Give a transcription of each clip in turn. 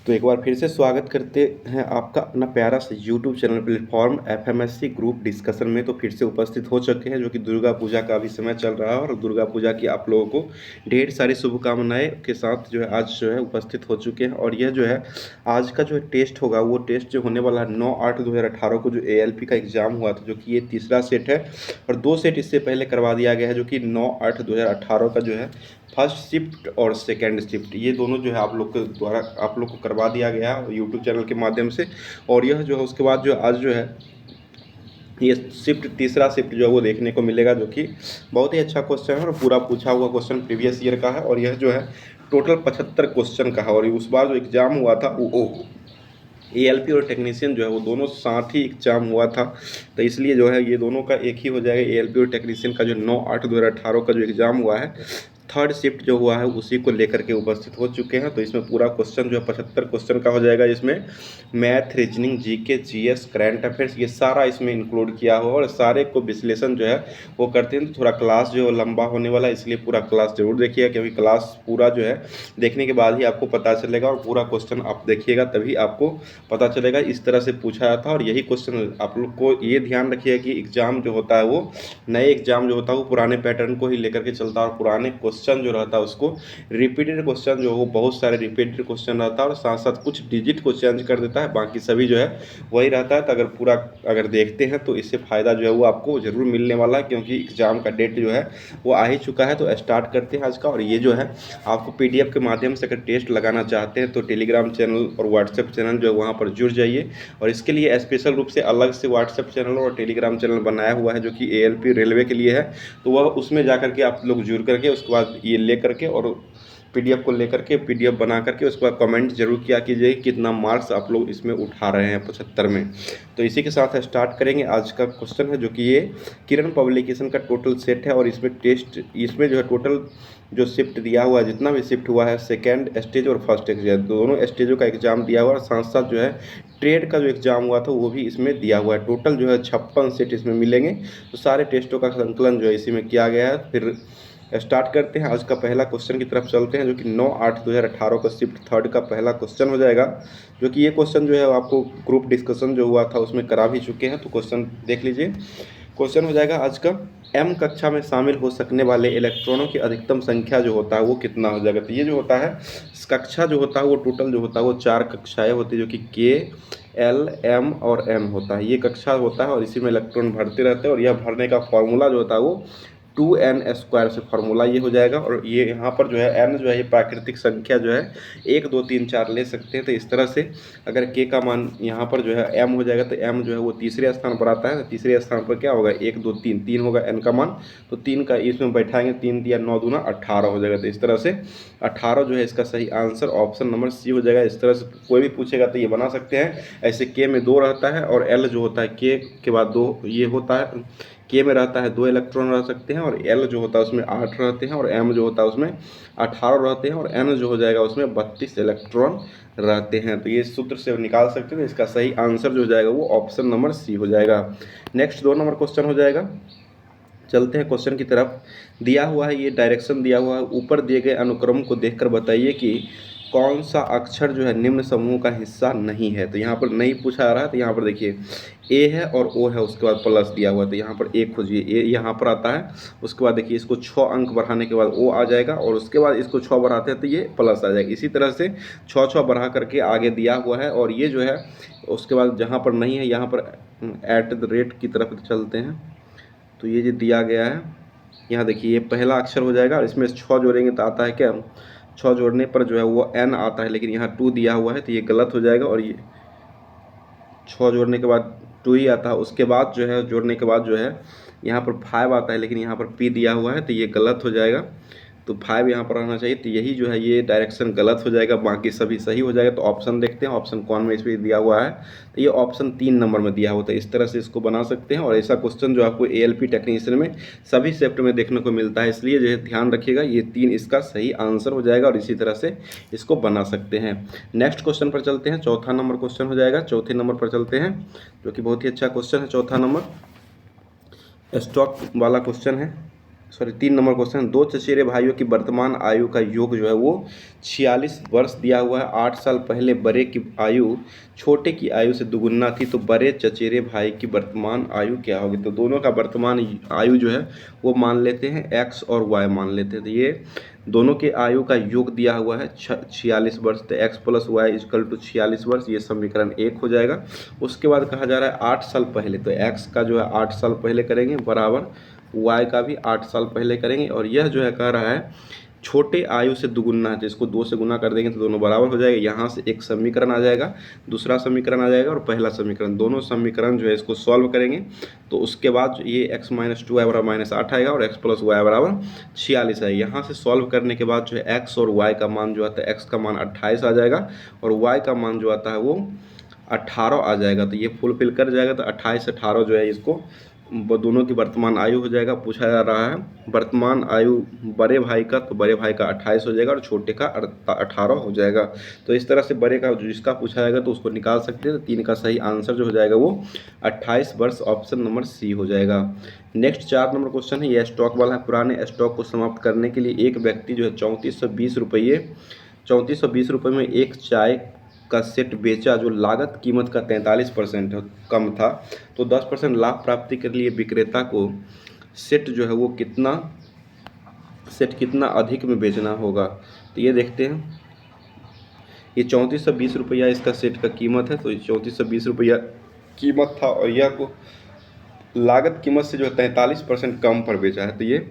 तो एक बार फिर से स्वागत करते हैं आपका अपना प्यारा सा YouTube channel platform FMSC group discussion में। तो फिर से उपस्थित हो चुके हैं, जो कि दुर्गा पूजा का अभी समय चल रहा है और दुर्गा पूजा की आप लोगों को ढेर सारी शुभकामनाएं के साथ जो है आज जो है उपस्थित हो चुके हैं। और यह जो है आज का जो टेस्ट होगा, वो टेस्ट जो होने वाला है 9/8/2018 को जो एएलपी का एग्जाम हुआ था, जो कि ये तीसरा सेट है और 2 सेट इससे पहले करवा दिया गया है, जो कि 9/8/2018 का जो है फर्स्ट शिफ्ट और सेकेंड शिफ्ट, ये दोनों जो है आप लोग के द्वारा आप लोग को करवा दिया गया है यूट्यूब चैनल के माध्यम से। और यह जो है उसके बाद जो आज जो है ये शिफ्ट तीसरा शिफ्ट जो है वो देखने को मिलेगा, जो कि बहुत ही अच्छा क्वेश्चन है और पूरा पूछा हुआ क्वेश्चन प्रीवियस ईयर का है। और यह जो है टोटल 75 क्वेश्चन का है। और उस बार जो एग्ज़ाम हुआ था वो एएलपी और टेक्नीशियन जो है वो दोनों साथ ही एग्जाम हुआ था, तो इसलिए जो है ये दोनों का एक ही हो जाएगा। एएलपी और टेक्नीशियन का जो 9/8/2018 का जो एग्ज़ाम हुआ है, थर्ड शिफ्ट जो हुआ है उसी को लेकर के उपस्थित हो चुके हैं। तो इसमें पूरा क्वेश्चन जो है 75 क्वेश्चन का हो जाएगा, जिसमें math, reasoning, GK, GS, current affairs ये सारा इसमें इंक्लूड किया हुआ और सारे को विश्लेषण जो है वो करते हैं। तो थोड़ा क्लास जो लंबा होने वाला है, इसलिए पूरा क्लास जरूर देखिएगा, क्योंकि क्लास पूरा जो है देखने के बाद ही आपको पता चलेगा और पूरा क्वेश्चन आप देखिएगा तभी आपको पता चलेगा। इस तरह से पूछा जाता है और यही क्वेश्चन आप लोग को ये ध्यान रखिएगा कि एग्ज़ाम जो होता है वो नए एग्ज़ाम जो होता है वो पुराने पैटर्न को ही लेकर के चलता है और पुराने क्वेश्चन जो रहता है उसको रिपीटेड क्वेश्चन जो है वो बहुत सारे रिपीटेड क्वेश्चन रहता है और साथ साथ कुछ डिजिट को चेंज कर देता है, बाकी सभी जो है वही रहता है। तो अगर पूरा अगर देखते हैं तो इससे फ़ायदा जो है वो आपको ज़रूर मिलने वाला है, क्योंकि एग्ज़ाम का डेट जो है वो आ ही चुका है। तो स्टार्ट करते हैं आज का। और ये जो है आपको पीडीएफ के माध्यम से अगर टेस्ट लगाना चाहते हैं तो टेलीग्राम चैनल और व्हाट्सएप चैनल जो है वहाँ पर जुड़ जाइए। और इसके लिए स्पेशल रूप से अलग से व्हाट्सएप चैनल और टेलीग्राम चैनल बनाया हुआ है, जो कि एएलपी रेलवे के लिए है। तो वह उसमें जा करके आप लोग जुड़ करके उसके बाद ये ले करके और पीडीएफ को लेकर के पीडीएफ बना करके उसके बाद कमेंट जरूर किया कीजिए कितना मार्क्स आप लोग इसमें उठा रहे हैं 75 में। तो इसी के साथ स्टार्ट करेंगे। आज का क्वेश्चन है जो कि ये किरण पब्लिकेशन का टोटल सेट है और इसमें टेस्ट इसमें जो है टोटल जो शिफ्ट दिया हुआ है, जितना भी शिफ्ट हुआ है सेकेंड स्टेज और फर्स्ट स्टेज दोनों स्टेजों का एग्जाम दिया हुआ है। साथ साथ जो है ट्रेड का जो एग्ज़ाम हुआ था वो भी इसमें दिया हुआ है। टोटल जो है 56 सेट इसमें मिलेंगे। तो सारे टेस्टों का संकलन जो है इसी में किया गया है। फिर स्टार्ट करते हैं। आज का पहला क्वेश्चन की तरफ चलते हैं, जो कि 9/8/2018 का शिफ्ट थर्ड का पहला क्वेश्चन हो जाएगा। जो कि ये क्वेश्चन जो है आपको ग्रुप डिस्कशन जो हुआ था उसमें करा भी चुके हैं, तो क्वेश्चन देख लीजिए। क्वेश्चन हो जाएगा आज का, एम कक्षा में शामिल हो सकने वाले इलेक्ट्रॉनों की अधिकतम संख्या जो होता है वो कितना हो जाएगा। तो ये जो होता है कक्षा जो होता है वो टोटल जो होता है वो 4 कक्षाएँ होती है, जो कि के, एल, एम और एम होता है। ये कक्षा होता है और इसी में इलेक्ट्रॉन भरते रहते हैं और यह भरने का फॉर्मूला जो होता है वो 2n² से फार्मूला ये हो जाएगा। और ये यहाँ पर जो है n जो है ये प्राकृतिक संख्या जो है 1 2 3 4 ले सकते हैं। तो इस तरह से अगर k का मान यहाँ पर जो है m हो जाएगा, तो m जो है वो तीसरे स्थान पर आता है। तो तीसरे स्थान पर क्या होगा, 1 2 3 3 होगा n का मान, तो 3 का इसमें बैठाएंगे, 3 दिया 9 दूना 18 हो जाएगा। तो इस तरह से 18 जो है इसका सही आंसर ऑप्शन नंबर सी हो जाएगा। इस तरह से कोई भी पूछेगा तो ये बना सकते हैं। ऐसे k में 2 रहता है और l जो होता है k के बाद 2 ये होता है, के में रहता है 2 इलेक्ट्रॉन रह सकते हैं और एल जो होता है उसमें 8 रहते हैं और एम जो होता है उसमें 18 रहते हैं और एन जो हो जाएगा उसमें 32 इलेक्ट्रॉन रहते हैं। तो ये सूत्र से निकाल सकते हैं। इसका सही आंसर जो हो जाएगा वो ऑप्शन नंबर सी हो जाएगा। नेक्स्ट 2 नंबर क्वेश्चन हो जाएगा। चलते हैं क्वेश्चन की तरफ। दिया हुआ है, ये डायरेक्शन दिया हुआ है, ऊपर दिए गए अनुक्रम को देखकर बताइए कि कौन सा अक्षर जो है निम्न समूह का हिस्सा नहीं है। तो यहाँ पर नहीं पूछा जा रहा है। तो यहाँ पर देखिए ए है और ओ है, उसके बाद प्लस दिया हुआ है, तो यहाँ पर ए खोजिए। ए यहाँ पर आता है, उसके बाद देखिए इसको 6 अंक बढ़ाने के बाद ओ आ जाएगा और उसके बाद इसको 6 बढ़ाते हैं तो ये प्लस आ जाएगा। इसी तरह से 6 बढ़ा करके आगे दिया हुआ है। और ये जो है उसके बाद जहाँ पर नहीं है यहाँ पर @ की तरफ चलते हैं। तो ये जो दिया गया है यहाँ देखिए ये पहला अक्षर हो जाएगा और इसमें 6 जोड़ेंगे तो आता है क्या, 6 जोड़ने पर जो है वो n आता है, लेकिन यहाँ 2 दिया हुआ है तो ये गलत हो जाएगा। और ये 6 जोड़ने के बाद 2 ही आता है। उसके बाद जो है जोड़ने के बाद जो है यहाँ पर 5 आता है, लेकिन यहाँ पर p दिया हुआ है तो ये गलत हो जाएगा। तो 5 यहाँ पर रहना चाहिए। तो यही जो है ये डायरेक्शन गलत हो जाएगा, बाकी सभी सही हो जाएगा। तो ऑप्शन देखते हैं, ऑप्शन कौन में इसमें दिया हुआ है। तो ये ऑप्शन 3 नंबर में दिया होता है। इस तरह से इसको बना सकते हैं। और ऐसा क्वेश्चन जो आपको एएलपी टेक्नीशियन में सभी शिफ्ट में देखने को मिलता है, इसलिए जो है ध्यान रखिएगा। ये 3 इसका सही आंसर हो जाएगा और इसी तरह से इसको बना सकते हैं। नेक्स्ट क्वेश्चन पर चलते हैं। चौथा नंबर क्वेश्चन हो जाएगा। चौथे नंबर पर चलते हैं, जो कि बहुत ही अच्छा क्वेश्चन है। चौथा नंबर स्टॉक वाला क्वेश्चन है। सॉरी 3 नंबर क्वेश्चन, दो चचेरे भाइयों की वर्तमान आयु का योग जो है वो 46 वर्ष दिया हुआ है। 8 साल पहले बड़े की आयु छोटे की आयु से दुगुना थी, तो बड़े चचेरे भाई की वर्तमान आयु क्या होगी? तो दोनों का वर्तमान आयु जो है वो मान लेते हैं एक्स और वाई मान लेते हैं। तो ये दोनों के आयु का योग दिया हुआ है 46 वर्ष, तो x plus y is equal to 46 वर्ष, ये समीकरण 1 हो जाएगा। उसके बाद कहा जा रहा है 8 साल पहले, तो एक्स का जो है 8 साल पहले करेंगे बराबर वाई का भी 8 साल पहले करेंगे, और यह जो है कह रहा है छोटे आयु से दुगुना है, तो इसको 2 से गुना कर देंगे तो दोनों बराबर हो जाएगा। यहाँ से एक समीकरण आ जाएगा, दूसरा समीकरण आ जाएगा और पहला समीकरण, दोनों समीकरण जो है इसको सॉल्व करेंगे तो उसके बाद ये x माइनस 2 बराबर माइनस 8 आएगा और x प्लस वाई बराबर 46 आएगा। यहाँ से सॉल्व करने के बाद जो है x और y का मान जो आता है, x का मान 28 आ जाएगा और y का मान जो आता है वो 18 आ जाएगा। तो ये फुलफिल कर जाएगा, तो 28 18 जो है इसको दोनों की वर्तमान आयु हो जाएगा। पूछा जा रहा है वर्तमान आयु बड़े भाई का, तो बड़े भाई का 28 हो जाएगा और छोटे का 18 हो जाएगा। तो इस तरह से बड़े का जिसका पूछा जाएगा तो उसको निकाल सकते हैं। तो 3 का सही आंसर जो हो जाएगा वो 28 वर्ष, ऑप्शन नंबर सी हो जाएगा। नेक्स्ट 4 नंबर क्वेश्चन है, यह स्टॉक वाला है। पुराने स्टॉक को समाप्त करने के लिए एक व्यक्ति जो है 3420 रुपये में एक चाय का सेट बेचा जो लागत कीमत का 43% कम था, तो 10% लाभ प्राप्ति के लिए विक्रेता को सेट जो है वो कितना अधिक में बेचना होगा? तो ये देखते हैं, ये 3420 रुपया इसका सेट का कीमत है, तो 3420 रुपया कीमत था और यह को लागत कीमत से जो है 43% कम पर बेचा है। तो ये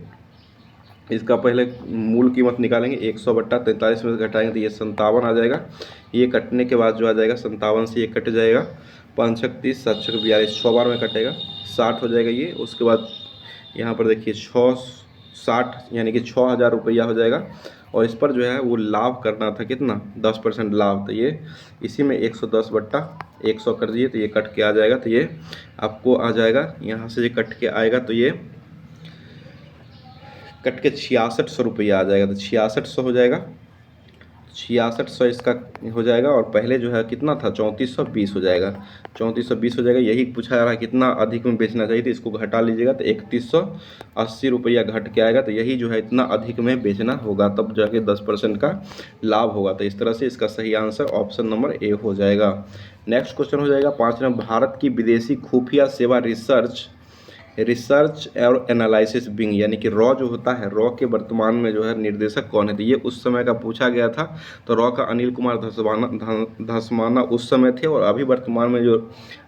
इसका पहले मूल कीमत निकालेंगे, 100/43 में से घटाएंगे तो ये 57 आ जाएगा। ये कटने के बाद जो आ जाएगा 57 से ये कट जाएगा, 5 छक 30 7 छक 42, 6 बार में कटेगा 60 हो जाएगा ये। उसके बाद यहाँ पर देखिए 60 यानी कि 6000 रुपया हो जाएगा और इस पर जो है वो लाभ करना था कितना, 10% लाभ। तो ये इसी में 110/100 कर दिए तो ये कट के आ जाएगा। तो ये आपको आ जाएगा, यहाँ से ये कट के आएगा तो ये कट के 6600 रुपया आ जाएगा। तो 6600 हो जाएगा, 6600 इसका हो जाएगा और पहले जो है कितना था 3420 हो जाएगा, 3420 हो जाएगा। यही पूछा जा रहा है कितना अधिक में बेचना चाहिए, तो इसको घटा लीजिएगा तो 3180 रुपया घट के आएगा। तो यही जो है इतना अधिक में बेचना होगा, तब जाके 10% का लाभ होगा। तो इस तरह से इसका सही आंसर ऑप्शन नंबर ए हो जाएगा। नेक्स्ट क्वेश्चन हो जाएगा 5 नंबर, भारत की विदेशी खुफिया सेवा रिसर्च और एनालिसिस विंग यानी कि रॉ जो होता है, रॉ के वर्तमान में जो है निर्देशक कौन है? तो ये उस समय का पूछा गया था। तो रॉ का अनिल कुमार धसमाना उस समय थे और अभी वर्तमान में जो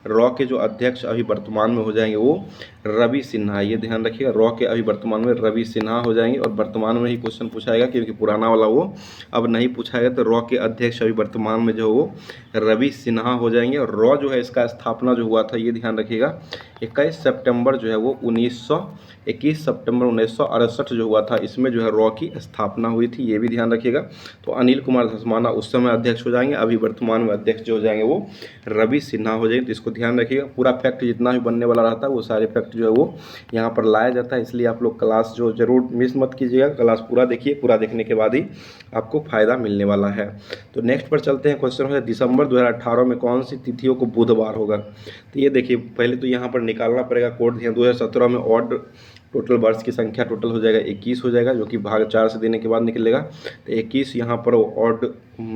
रॉ के जो अध्यक्ष अभी वर्तमान में हो जाएंगे वो रवि सिन्हा, ये ध्यान रखिएगा। रॉ के अभी वर्तमान में रवि सिन्हा हो जाएंगे और वर्तमान में ही क्वेश्चन पूछाएगा क्योंकि पुराना वाला वो अब नहीं पूछाएगा। तो रॉ के अध्यक्ष अभी वर्तमान में जो वो रवि सिन्हा हो जाएंगे और रॉ जो है इसका स्थापना जो हुआ था ये ध्यान रखिएगा 21 सितंबर जो है वो 21 सितंबर 1968 जो हुआ था, इसमें जो है रॉ की स्थापना हुई थी, ये भी ध्यान रखिएगा। तो अनिल कुमार धसमाना उस समय अध्यक्ष हो जाएंगे, अभी वर्तमान में अध्यक्ष जो हो जाएंगे वो रवि सिन्हा हो जाएंगे। तो इसको ध्यान रखिएगा, पूरा फैक्ट जितना भी बनने वाला रहता है वो सारे फैक्ट जो है वो यहाँ पर लाया जाता है, इसलिए आप लोग क्लास जो जरूर मिस मत कीजिएगा, क्लास पूरा देखिए, पूरा देखने के बाद ही आपको फायदा मिलने वाला है। तो नेक्स्ट पर चलते हैं, क्वेश्चन है दिसंबर 2018 में कौन सी तिथियों को बुधवार होगा? तो ये देखिए पहले तो यहाँ पर निकालना पड़ेगा कोड। 2017 में ऑड टोटल वर्ष की संख्या टोटल हो जाएगा 21 हो जाएगा, जो कि भाग 4 से देने के बाद निकलेगा। तो 21 यहाँ पर ऑड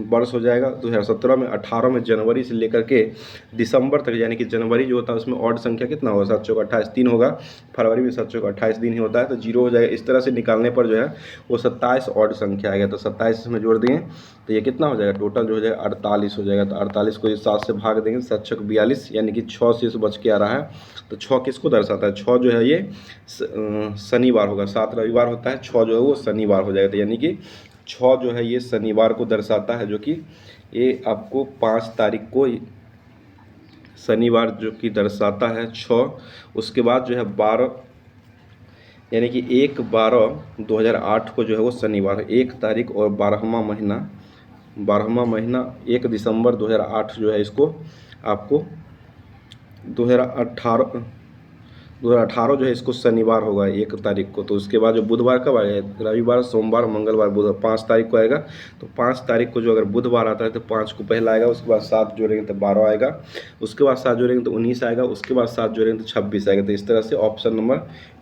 वर्ष हो जाएगा 2017 में। 18 में जनवरी से लेकर के दिसंबर तक, यानी कि जनवरी जो होता है उसमें ऑड संख्या कितना होगा, 7 चौक 28 3 होगा। फरवरी में 7 चौक 28 दिन ही होता है, तो 0 हो जाएगा। इस तरह से निकालने पर जो है वो 27 ऑड संख्या आ गया, तो 27 इसमें जोड़ देंगे तो ये कितना हो जाएगा, टोटल जो हो जाएगा 48 हो जाएगा। तो 48 को 7 से भाग देंगे, 7 चौक 42 यानी कि 6 से इस बच के आ रहा है। तो 6 किसको दर्शाता है, 6 जो है ये शनिवार होगा, 7 रविवार होता है, 6 जो है वो शनिवार हो जाएगा। तो यानी कि 6 जो है ये शनिवार को दर्शाता है, जो कि ये आपको 5 तारीख को शनिवार जो कि दर्शाता है 6। उसके बाद जो है 12 यानी कि 1/12/2008 को जो है वो शनिवार है, 1 तारीख और 12वां महीना 1 दिसंबर 2008 जो है इसको आपको 2018 जो है इसको शनिवार होगा 1 तारीख को। तो उसके बाद जो बुधवार कब आएगा, रविवार, सोमवार, मंगलवार, बुधवार, 5 तारीख को आएगा। तो 5 तारीख को जो अगर बुधवार आता है तो 5 को पहला आएगा, उसके बाद 7 जोड़ेंगे तो 12 आएगा, उसके बाद 7 जोड़ेंगे तो 19 आएगा, उसके बाद 7 जोड़ेंगे तो 26 आएगा। तो इस तरह से ऑप्शन नंबर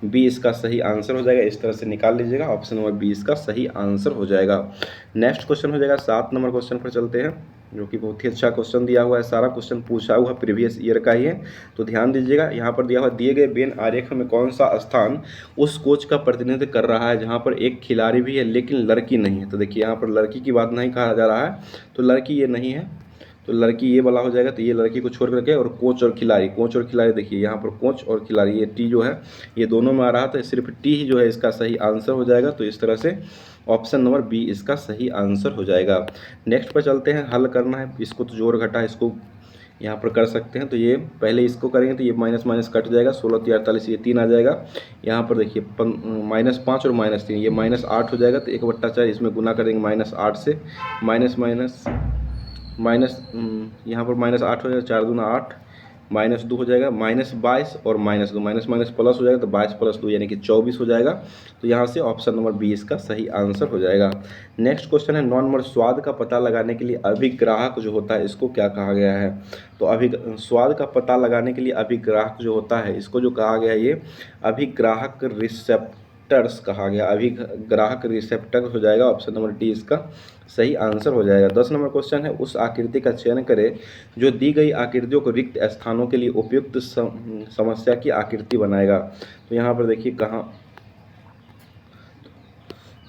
बी इसका सही आंसर हो जाएगा। इस तरह से निकाल लीजिएगा, ऑप्शन नंबर बी इसका सही आंसर हो जाएगा। नेक्स्ट क्वेश्चन हो जाएगा 7 नंबर क्वेश्चन पर चलते हैं, जो कि बहुत ही अच्छा क्वेश्चन दिया हुआ है। सारा क्वेश्चन पूछा हुआ प्रीवियस ईयर का ही है, तो ध्यान दीजिएगा। यहाँ पर दिया हुआ दिए गए वेन आरेख में कौन सा स्थान उस कोच का प्रतिनिधित्व कर रहा है जहाँ पर एक खिलाड़ी भी है लेकिन लड़की नहीं है। तो देखिए यहाँ पर लड़की की बात नहीं कहा जा रहा है, तो लड़की ये नहीं है, तो लड़की ये वाला हो जाएगा। तो ये लड़की को छोड़ करके और कोच और खिलाड़ी, कोच और खिलाड़ी, देखिए यहाँ पर कोच और खिलाड़ी, ये टी जो है ये दोनों में आ रहा था, सिर्फ टी ही जो है इसका सही आंसर हो जाएगा। तो इस तरह से ऑप्शन नंबर बी इसका सही आंसर हो जाएगा। नेक्स्ट पर चलते हैं, हल करना है इसको, तो जोड़ घटा इसको यहाँ पर कर सकते हैं। तो ये पहले इसको करेंगे तो ये माइनस माइनस कट जाएगा, 16 × 48 ये 3 आ जाएगा। यहाँ पर देखिए -5 और -3 ये -8 हो जाएगा। तो 1/4 इसमें गुना करेंगे -8 से, माइनस माइनस माइनस यहाँ पर -8 हो जाएगा, 4 दूना 8, -2 हो जाएगा, -22 और -2, माइनस माइनस प्लस हो जाएगा, तो 22 + 2 यानी कि 24 हो जाएगा। तो यहाँ से ऑप्शन नंबर बी इसका सही आंसर हो जाएगा। नेक्स्ट क्वेश्चन है 9 नंबर, स्वाद का पता लगाने के लिए अभिग्राहक जो होता है इसको क्या कहा गया है। तो स्वाद का पता लगाने के लिए अभिग्राहक जो होता है इसको जो कहा गया है ये अभिग्राहक रिसेप्टर्स कहा गया, अभिग्राहक रिसेप्टर हो जाएगा। ऑप्शन नंबर डी इसका सही आंसर हो जाएगा। 10 नंबर क्वेश्चन है, उस आकृति का चयन करें जो दी गई आकृतियों को रिक्त स्थानों के लिए उपयुक्त समस्या की आकृति बनाएगा। तो यहाँ पर देखिए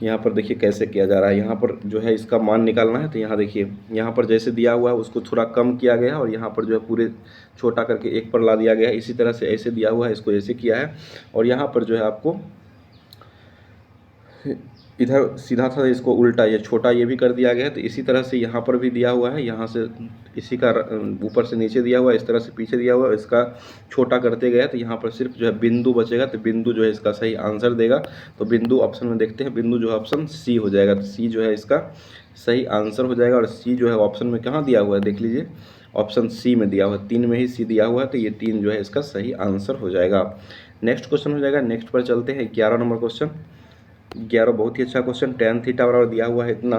यहाँ पर देखिए कैसे किया जा रहा है। यहाँ पर जो है इसका मान निकालना है। तो यहाँ देखिए, यहाँ पर जैसे दिया हुआ है उसको थोड़ा कम किया गया है और यहाँ पर जो है पूरे छोटा करके 1 पर ला दिया गया है। इसी तरह से ऐसे दिया हुआ है, इसको ऐसे किया है, और यहाँ पर जो है आपको इधर सीधा था इसको उल्टा, ये छोटा ये भी कर दिया गया है। तो इसी तरह से यहाँ पर भी दिया हुआ है, यहाँ से इसी का ऊपर से नीचे दिया हुआ है, इस तरह से पीछे दिया हुआ है, इसका छोटा करते गए तो यहाँ पर सिर्फ जो है बिंदु बचेगा। तो बिंदु जो है इसका सही आंसर देगा। तो बिंदु ऑप्शन में देखते हैं, बिंदु जो है ऑप्शन सी हो जाएगा। तो सी जो है इसका सही आंसर हो जाएगा। और सी जो है ऑप्शन में कहाँ दिया हुआ है देख लीजिए, ऑप्शन सी में दिया हुआ है, 3 में ही सी दिया हुआ है। तो ये 3 जो है इसका सही आंसर हो जाएगा। नेक्स्ट क्वेश्चन हो जाएगा, नेक्स्ट पर चलते हैं 11 नंबर क्वेश्चन। 11 बहुत ही अच्छा क्वेश्चन, tan थीटा बराबर दिया हुआ है इतना,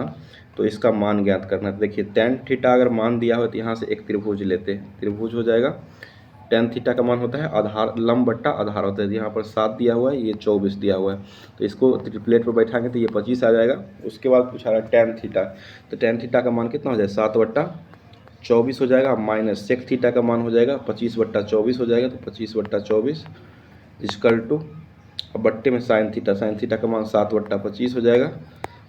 तो इसका मान ज्ञात करना है। देखिए tan थीटा अगर मान दिया हो तो यहाँ से एक त्रिभुज लेते हैं, त्रिभुज हो जाएगा। tan थीटा का मान होता है आधार, लंब बट्टा आधार होता है। यहाँ पर 7 दिया हुआ है, ये 24 दिया हुआ है, तो इसको प्लेट पर बैठाएंगे तो ये 25 आ जाएगा। उसके बाद पूछा रहा है tan थीटा, तो tan थीटा का मान कितना हो जाएगा, 7/24 हो जाएगा, माइनस sec थीटा का मान हो जाएगा 25/24 हो जाएगा। तो 25/24 इक्वल टू, अब बट्टे में साइन थीटा का मान 7/25 हो जाएगा,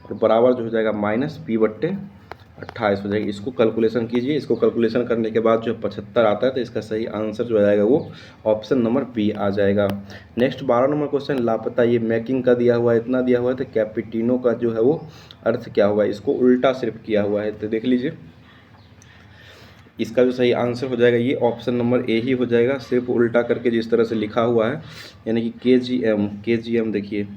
और बराबर जो हो जाएगा -p/28 हो जाएगी। इसको कैलकुलेशन कीजिए, इसको कैलकुलेशन करने के बाद जो 75 आता है, तो इसका सही आंसर जो आ जाएगा वो ऑप्शन नंबर बी आ जाएगा। नेक्स्ट 12 नंबर क्वेश्चन, लापता, ये मेकिंग का दिया हुआ है, इतना दिया हुआ है, तो कैपिटिनो का जो है वो अर्थ क्या होगा, इसको उल्टा सिर्फ किया हुआ है। तो देख लीजिए इसका जो सही आंसर हो जाएगा ये ऑप्शन नंबर ए ही हो जाएगा, सिर्फ उल्टा करके जिस तरह से लिखा हुआ है, यानी कि KGM देखिए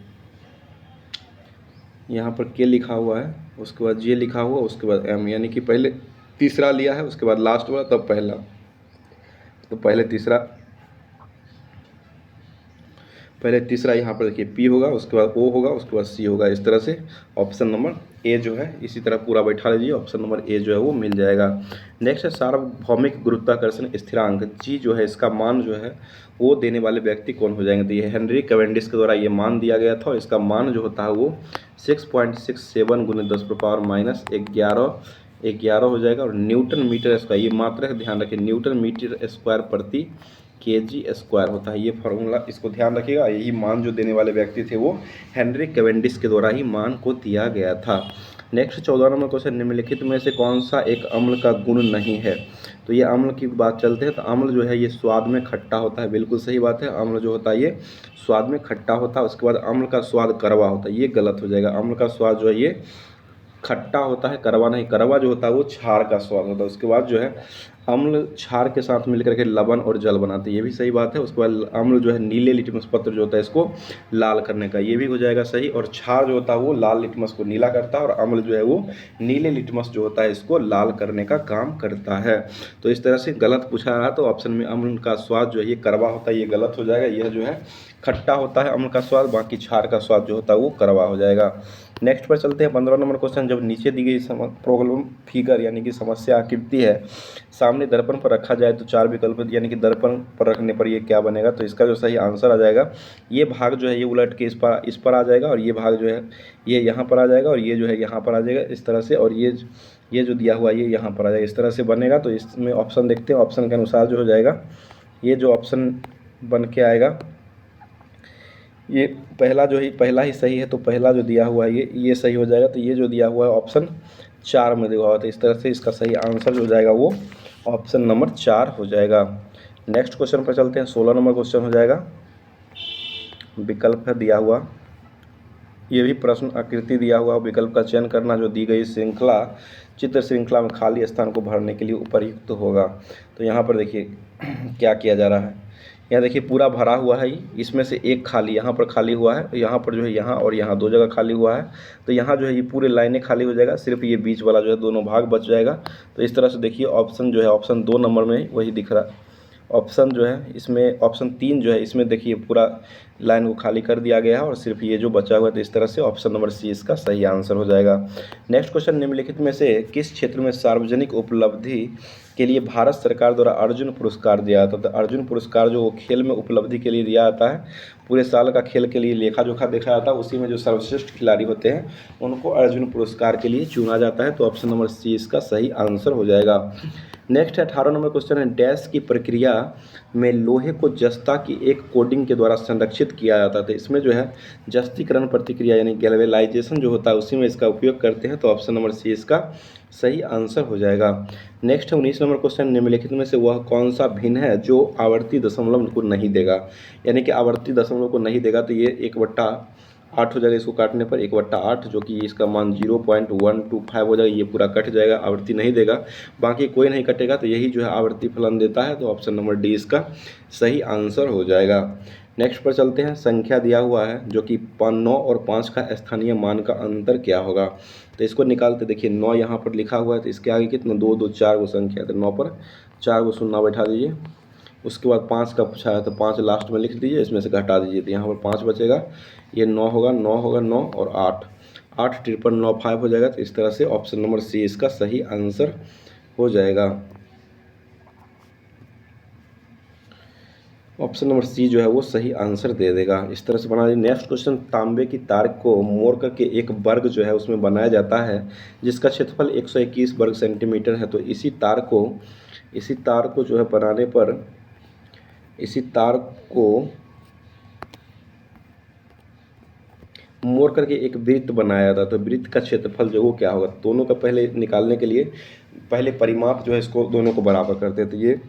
यहाँ पर के लिखा हुआ है, उसके बाद जे लिखा हुआ, उसके बाद एम, यानी कि पहले तीसरा लिया है, उसके बाद लास्ट वाला, तब पहला। तो पहले तीसरा यहाँ पर देखिए पी होगा, उसके बाद ओ होगा, उसके बाद सी होगा। इस तरह से ऑप्शन नंबर ए जो है इसी तरह पूरा बैठा लीजिए, ऑप्शन नंबर ए जो है वो मिल जाएगा। नेक्स्ट है सार्वभौमिक गुरुत्वाकर्षण स्थिरांक जी जो है, इसका मान जो है वो देने वाले व्यक्ति कौन हो जाएंगे। तो ये हेनरी कैवेंडिश के द्वारा ये मान दिया गया था, और इसका मान जो होता है वो 6.67 × 10⁻11 हो जाएगा। और न्यूटन मीटर स्क्वायर, ये मात्रा का ध्यान रखिए, न्यूटन मीटर स्क्वायर प्रति kg² होता है, ये फार्मूला इसको ध्यान रखिएगा। यही मान जो देने वाले व्यक्ति थे वो हेनरी कैवेंडिश के द्वारा ही मान को दिया गया था। नेक्स्ट 14 नंबर क्वेश्चन, निम्नलिखित में से कौन सा एक अम्ल का गुण नहीं है। तो ये अम्ल की बात चलते हैं, तो अम्ल जो है ये स्वाद में खट्टा होता है, बिल्कुल सही बात है। अम्ल जो होता है ये स्वाद में खट्टा होता है। उसके बाद अम्ल का स्वाद कड़वा होता है, ये गलत हो जाएगा। अम्ल का स्वाद जो है ये खट्टा होता है, कड़वा नहीं। कड़वा जो होता है वो क्षार का स्वाद होता है। उसके बाद जो है अम्ल क्षार के साथ मिलकर के लवण और जल बनाते हैं, ये भी सही बात है। उसके बाद अम्ल जो है नीले लिटमस पत्र जो होता है इसको लाल करने का, ये भी हो जाएगा सही। और क्षार जो होता है वो लाल लिटमस को नीला करता है, और अम्ल जो है वो नीले लिटमस जो होता है इसको लाल करने का काम करता है। तो इस तरह से गलत पूछा रहा, तो ऑप्शन में अम्ल का स्वाद जो है ये कड़वा होता है, ये गलत हो जाएगा। यह जो है खट्टा होता है अम्ल का स्वाद, बाकी क्षार का स्वाद जो होता है वो कड़वा हो जाएगा। नेक्स्ट पर चलते हैं 15 नंबर क्वेश्चन। जब नीचे दी गई प्रॉब्लम फिगर यानी कि समस्या आकृति है, सामने दर्पण पर रखा जाए तो 4 विकल्प यानी कि दर्पण पर रखने पर ये क्या बनेगा, तो इसका जो सही आंसर आ जाएगा, ये भाग जो है ये उलट के इस पर आ जाएगा, और ये भाग जो है ये यहाँ पर आ जाएगा, और ये जो है यहाँ पर आ जाएगा इस तरह से, और ये जो दिया हुआ है ये यहाँ पर आ जाएगा, इस तरह से बनेगा। तो इसमें ऑप्शन देखते हैं, ऑप्शन के अनुसार जो हो जाएगा, ये जो ऑप्शन बन के आएगा, ये पहला ही सही है, तो पहला जो दिया हुआ है ये सही हो जाएगा। तो ये जो दिया हुआ है ऑप्शन 4 में दिया हुआ है, तो इस तरह से इसका सही आंसर जो हो जाएगा वो ऑप्शन नंबर 4 हो जाएगा। नेक्स्ट क्वेश्चन पर चलते हैं। 16 नंबर क्वेश्चन हो जाएगा, विकल्प है दिया हुआ, ये भी प्रश्न आकृति दिया हुआ, विकल्प का चयन करना जो दी गई श्रृंखला चित्र श्रृंखला में खाली स्थान को भरने के लिए उपयुक्त होगा। तो यहाँ पर देखिए क्या किया जा रहा है, यहाँ देखिए पूरा भरा हुआ है, इसमें से एक खाली यहाँ पर खाली हुआ है, यहाँ पर जो है यहाँ और यहाँ 2 जगह खाली हुआ है। तो यहाँ जो है ये पूरे लाइनें खाली हो जाएगा, सिर्फ ये बीच वाला जो है दोनों भाग बच जाएगा। तो इस तरह से देखिए ऑप्शन जो है ऑप्शन 2 नंबर में वही दिख रहा है। ऑप्शन जो है इसमें ऑप्शन 3 जो है इसमें देखिए पूरा लाइन को खाली कर दिया गया है, और सिर्फ ये जो बचा हुआ है, तो इस तरह से ऑप्शन नंबर सी इसका सही आंसर हो जाएगा। नेक्स्ट क्वेश्चन, निम्नलिखित में से किस क्षेत्र में सार्वजनिक उपलब्धि के लिए भारत सरकार द्वारा अर्जुन पुरस्कार दिया जाता है। तो अर्जुन पुरस्कार जो खेल में उपलब्धि के लिए दिया जाता है, पूरे साल का खेल के लिए लेखा जोखा देखा जाता है, उसी में जो सर्वश्रेष्ठ खिलाड़ी होते हैं उनको अर्जुन पुरस्कार के लिए चुना जाता है। तो ऑप्शन नंबर सी इसका सही आंसर हो जाएगा। नेक्स्ट है 18 नंबर क्वेश्चन है, डैश की प्रक्रिया में लोहे को जस्ता की एक कोडिंग के द्वारा संरक्षित किया जाता है। तो इसमें जो है जस्तीकरण प्रतिक्रिया यानी गैल्वेनाइजेशन जो होता है उसी में इसका उपयोग करते हैं। तो ऑप्शन नंबर सी इसका सही आंसर हो जाएगा। नेक्स्ट है 19 नंबर क्वेश्चन, निम्नलिखित में से वह कौन सा भिन्न है जो आवर्ती दशमलव को नहीं देगा, यानी कि आवर्ती दशमलव को नहीं देगा। तो ये 1/8 हो जाएगा, इसको काटने पर 1/8, जो कि इसका मान 0.125 हो जाएगा, ये पूरा कट जाएगा, आवर्ती नहीं देगा। बाकी कोई नहीं कटेगा, तो यही जो है आवर्ती फलन देता है। तो ऑप्शन नंबर डी इसका सही आंसर हो जाएगा। नेक्स्ट पर चलते हैं, संख्या दिया हुआ है जो कि 9 और 5 का स्थानीय मान का अंतर क्या होगा। तो इसको निकालते देखिए, 9 यहाँ पर लिखा हुआ है, तो इसके आगे कितना 2 2 4 गो संख्या है, तो 9 पर 4 गो शून्य बैठा दीजिए। उसके बाद 5 का पूछा है तो 5 लास्ट में लिख दीजिए, इसमें से घटा दीजिए, तो यहाँ पर 5 बचेगा, ये 9 होगा, 9 होगा, 9 और 8 8 ट्रिपल 9 5 हो जाएगा। तो इस तरह से ऑप्शन नंबर सी इसका सही आंसर हो जाएगा। ऑप्शन नंबर सी जो है वो सही आंसर दे देगा। इस तरह से बना लीजिए। नेक्स्ट क्वेश्चन, तांबे की तार को मोड़ करके एक वर्ग जो है उसमें बनाया जाता है जिसका क्षेत्रफल 121 वर्ग सेंटीमीटर है। तो इसी तार को जो है बनाने पर इसी तार को मोड़ करके एक वृत्त बनाया जाता है। तो वृत्त का क्षेत्रफल जो वो क्या होगा, दोनों का पहले निकालने के लिए पहले परिमाप जो है इसको दोनों को बराबर करते हैं। तो ये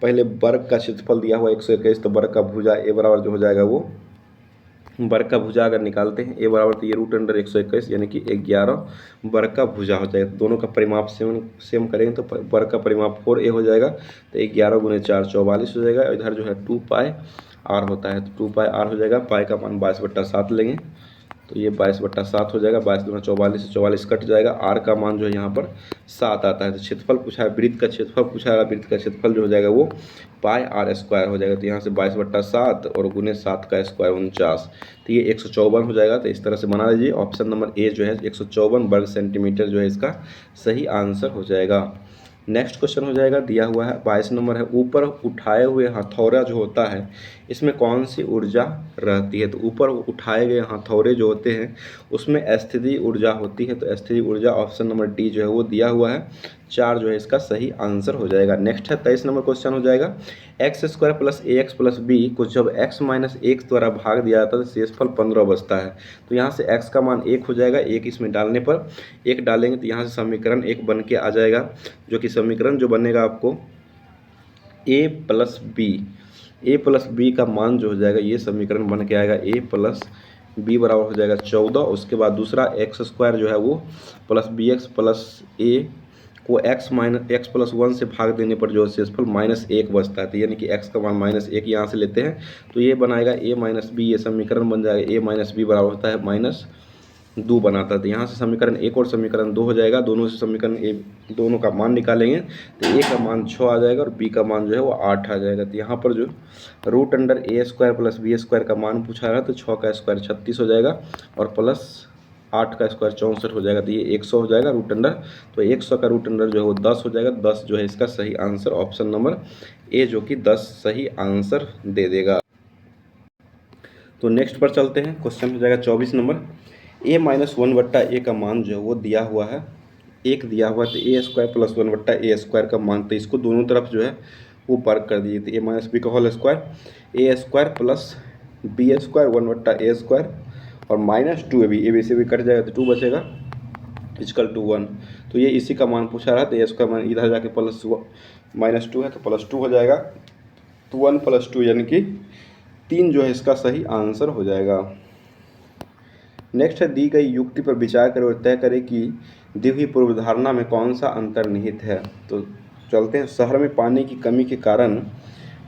पहले वर्ग का क्षेत्रफल दिया हुआ 121, तो वर्ग का भुजा ए बराबर जो हो जाएगा वो वर्ग का भुजा अगर निकालते हैं ए बराबर, तो ये √121 यानी कि 11 वर्ग का भुजा हो जाएगा। दोनों का परिमाप सेम करेंगे तो वर्ग का परिमाप 4a हो जाएगा। तो 11 × 4 44 हो जाएगा। इधर जो है 2πr होता है, तो 2πr हो जाएगा। पाई का मान 22/7 लेंगे, तो ये 22/7 हो जाएगा। 22 × 44 से 44 कट जाएगा। आर का मान जो है यहाँ पर 7 आता है। तो क्षेत्रफल पूछा है, वृत्त का क्षेत्रफल पूछा है, वृत्त का क्षेत्रफल जो हो जाएगा वो πr² हो जाएगा। तो यहाँ से 22/7 और गुने 7 का स्क्वायर 49, तो ये 154 हो जाएगा। तो इस तरह से बना लीजिए। ऑप्शन नंबर ए जो है 154 वर्ग सेंटीमीटर जो है इसका सही आंसर हो जाएगा। नेक्स्ट क्वेश्चन हो जाएगा, दिया हुआ है 22 नंबर है, ऊपर उठाए हुए हथौड़ा जो होता है इसमें कौन सी ऊर्जा रहती है। तो ऊपर उठाए गए हथौड़े जो होते हैं उसमें स्थिति ऊर्जा होती है। तो स्थिति ऊर्जा ऑप्शन नंबर डी जो है वो दिया हुआ है, 4 जो है इसका सही आंसर हो जाएगा। नेक्स्ट है 23 नंबर क्वेश्चन हो जाएगा, x² + ax + b को जब x - 1 द्वारा भाग दिया जाता है तो शेषफल 15 बचता है। तो यहाँ से x का मान 1 हो जाएगा, 1 इसमें डालने पर 1 डालेंगे तो यहाँ से समीकरण 1 बन के आ जाएगा, जो कि समीकरण जो बनेगा आपको a + b का मान जो हो जाएगा, ये समीकरण बन के आएगा a + बी बराबर हो जाएगा 14। उसके बाद दूसरा एक्स स्क्वायर जो है वो प्लस बी एक्स प्लस ए को एक्स प्लस 1 से भाग देने पर जो शेषफल -1 बचता है, तो यानी कि एक्स का मान -1 यहाँ से लेते हैं तो ये बनाएगा a माइनस बी, ये समीकरण बन जाएगा a माइनस बी बराबर होता है -2 बनाता है। तो यहाँ से समीकरण 1 और समीकरण 2 हो जाएगा, दोनों से समीकरण ए दोनों का मान निकालेंगे तो a का मान 6 आ जाएगा और b का मान जो है वो 8 आ जाएगा। तो यहाँ पर जो √a² प्लस b² का मान पूछा रहा है तो 6 का स्क्वायर 36 हो जाएगा और प्लस 8 का स्क्वायर 64 हो जाएगा, तो ये 100 हो जाएगा √, तो 100 का √, जो है वो 10 हो जाएगा। 10 जो है इसका सही आंसर ऑप्शन नंबर ए जो कि 10 सही आंसर दे देगा। तो नेक्स्ट पर चलते हैं, क्वेश्चन हो जाएगा 24 नंबर। a-1/a का मान जो है वो दिया हुआ है, 1 दिया हुआ है, तो a² प्लस 1/a² का मान, तो इसको दोनों तरफ जो है वो वर्क कर दीजिए। तो a माइनस बी का whole square a² plus b² 1/a² और -2 ए बी से भी कट जाएगा तो 2 बचेगा =1। तो ये इसी का मान पूछा रहा है, तो a² मान इधर जाके प्लस -2 है तो +2 हो जाएगा, तो 1 + 2 यानी कि 3 जो है इसका सही आंसर हो जाएगा। नेक्स्ट है, दी गई युक्ति पर विचार करें और तय करें कि दी हुई पूर्वधारणा में कौन सा अंतर्निहित है। तो चलते हैं, शहर में पानी की कमी के कारण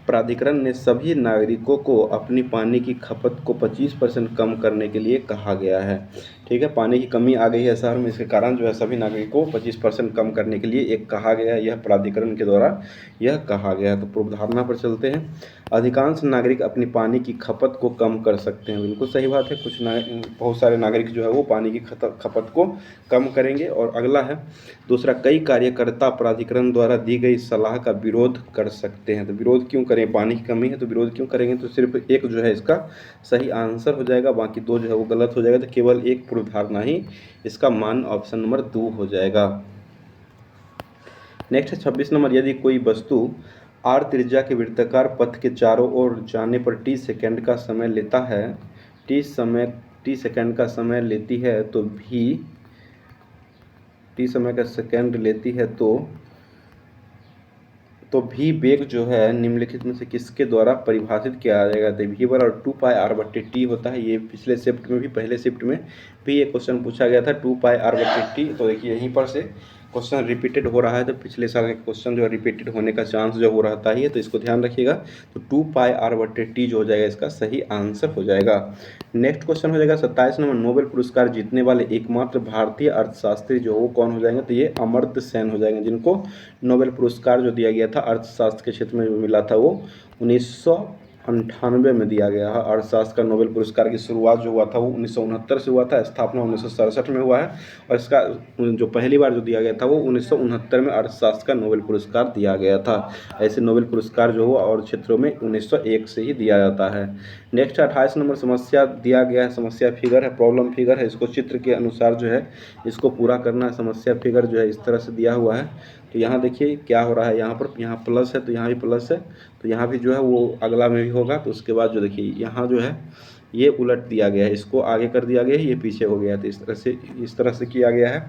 प्राधिकरण ने सभी नागरिकों को अपनी पानी की खपत को 25% कम करने के लिए कहा गया है। ठीक है, पानी की कमी आ गई है शहर में, इसके कारण जो है सभी नागरिकों को 25% कम करने के लिए एक कहा गया है, यह प्राधिकरण के द्वारा यह कहा गया है। तो पूर्वधारणा पर चलते हैं, अधिकांश नागरिक अपनी पानी की खपत को कम कर सकते हैं। बिल्कुल सही बात है, बहुत सारे नागरिक जो है वो पानी की खपत को कम करेंगे। और अगला है दूसरा, कई कार्यकर्ता प्राधिकरण द्वारा दी गई सलाह का विरोध कर सकते हैं। तो विरोध क्यों करें, पानी की कमी है तो विरोध क्यों करेंगे, तो सिर्फ एक जो है इसका सही आंसर हो जाएगा, बाकी 2 जो है वो गलत हो जाएगा। तो केवल एक पूर्वधारणा ही इसका मान ऑप्शन नंबर 2 हो जाएगा। नेक्स्ट है 26 नंबर, यदि कोई वस्तु r त्रिज्या के वृत्ताकार पथ के चारों ओर जाने पर t सेकंड का समय लेता है, t सेकंड का समय लेती है तो t समय का सेकंड लेती है तो भी वेग जो है निम्नलिखित में से किसके द्वारा परिभाषित किया जाएगा। तो v बराबर 2πr/t होता है। ये पिछले शिफ्ट में भी, पहले शिफ्ट में भी ये क्वेश्चन पूछा गया था 2πr/t। तो देखिए यहीं पर से क्वेश्चन रिपीटेड हो रहा है, तो पिछले साल का क्वेश्चन जो है रिपीटेड होने का चांस जो हो रहता ही है, तो इसको ध्यान रखिएगा। तो 2πr/t जो हो जाएगा इसका सही आंसर हो जाएगा। नेक्स्ट क्वेश्चन हो जाएगा 27 नंबर, नोबेल पुरस्कार जीतने वाले एकमात्र भारतीय अर्थशास्त्री जो वो कौन हो जाएंगे, तो ये अमर्त्य सेन हो जाएंगे, जिनको नोबेल पुरस्कार जो दिया गया था अर्थशास्त्र के क्षेत्र में जो मिला था वो 1998 में दिया गया है। अर्थशास्त्र का नोबेल पुरस्कार की शुरुआत जो हुआ था वो 1969 से हुआ था, स्थापना 1967 में हुआ है, और इसका जो पहली बार जो दिया गया था वो 1969 में अर्थशास्त्र का नोबेल पुरस्कार दिया गया था। ऐसे नोबेल पुरस्कार जो हुआ और क्षेत्रों में 1901 से ही दिया जाता है। नेक्स्ट 28 नंबर, समस्या दिया गया है, समस्या फिगर है, प्रॉब्लम फिगर है, इसको चित्र के अनुसार जो है इसको पूरा करना है। समस्या फिगर जो है इस तरह से दिया हुआ है, तो यहाँ देखिए क्या हो रहा है, यहाँ प्लस है तो यहाँ भी प्लस है, तो यहाँ भी जो है वो अगला में भी होगा। तो उसके बाद जो देखिए यहाँ जो है ये उलट दिया गया है, इसको आगे कर दिया गया है, ये पीछे हो गया है, तो इस तरह से किया गया है,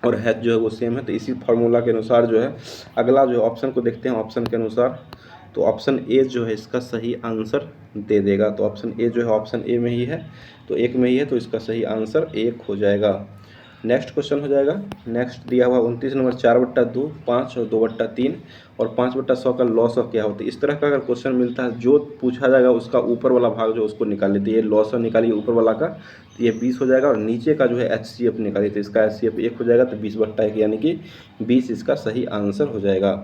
और हैच जो है वो सेम है। तो इसी फार्मूला के अनुसार जो है अगला जो ऑप्शन को देखते हैं, ऑप्शन के अनुसार तो ऑप्शन ए जो है इसका सही आंसर दे देगा। तो ऑप्शन ए जो है ऑप्शन ए में ही है, तो 1 में ही है, तो इसका सही आंसर 1 हो जाएगा। नेक्स्ट क्वेश्चन हो जाएगा, नेक्स्ट दिया हुआ 29 नंबर, 4/2, 5 और 2/3 और 5/100 का लॉस ऑफ क्या होता है। इस तरह का अगर क्वेश्चन मिलता है, जो पूछा जाएगा उसका ऊपर वाला भाग जो उसको निकाल लेते हैं। ये लॉस ऑफ निकालिए ऊपर वाला का, तो ये 20 हो जाएगा, और नीचे का जो है HCF निकालिए, तो इसका HCF 1 हो जाएगा, तो 20/1 यानी कि 20 इसका सही आंसर हो जाएगा।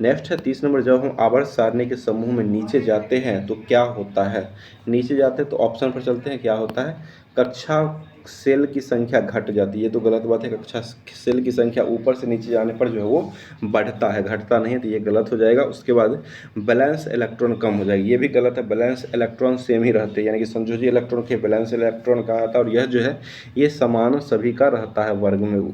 नेक्स्ट है 30 नंबर, जब हम आवर्त सारणी के समूह में नीचे जाते हैं तो क्या होता है। नीचे जाते हैं तो ऑप्शन पर चलते हैं, क्या होता है, कक्षा सेल की संख्या घट जाती है, ये तो गलत बात है। कक्षा सेल की संख्या ऊपर से नीचे जाने पर जो है वो बढ़ता है, घटता नहीं है, तो ये गलत हो जाएगा। उसके बाद बैलेंस इलेक्ट्रॉन कम हो जाएगी, ये भी गलत है। बैलेंस इलेक्ट्रॉन सेम ही रहते हैं, यानी कि संयोजी इलेक्ट्रॉन के बैलेंस इलेक्ट्रॉन कहा जाता है, और यह जो है ये समान सभी का रहता है वर्ग में।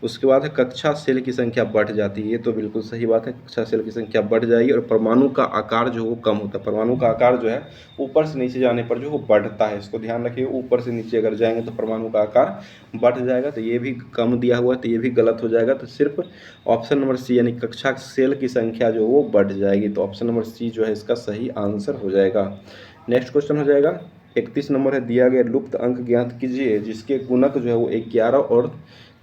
उसके बाद है कक्षा सेल की संख्या बढ़ जाती है, ये तो बिल्कुल सही बात है, कक्षा सेल की संख्या बढ़ जाएगी, और परमाणु का आकार जो वो कम होता है। परमाणु का आकार जो है ऊपर से नीचे जाने पर जो वो बढ़ता है, इसको ध्यान रखिए। ऊपर से नीचे अगर जाएंगे तो परमाणु का आकार बढ़ जाएगा, तो ये भी कम दिया हुआ है, तो ये भी गलत हो जाएगा। तो सिर्फ ऑप्शन नंबर सी यानी कक्षा सेल की संख्या जो वो बढ़ जाएगी, तो ऑप्शन नंबर सी जो है इसका सही आंसर हो जाएगा। नेक्स्ट क्वेश्चन हो जाएगा 31 नंबर है, दिया गया लुप्त अंक ज्ञात कीजिए जिसके गुणक जो है वो 11 और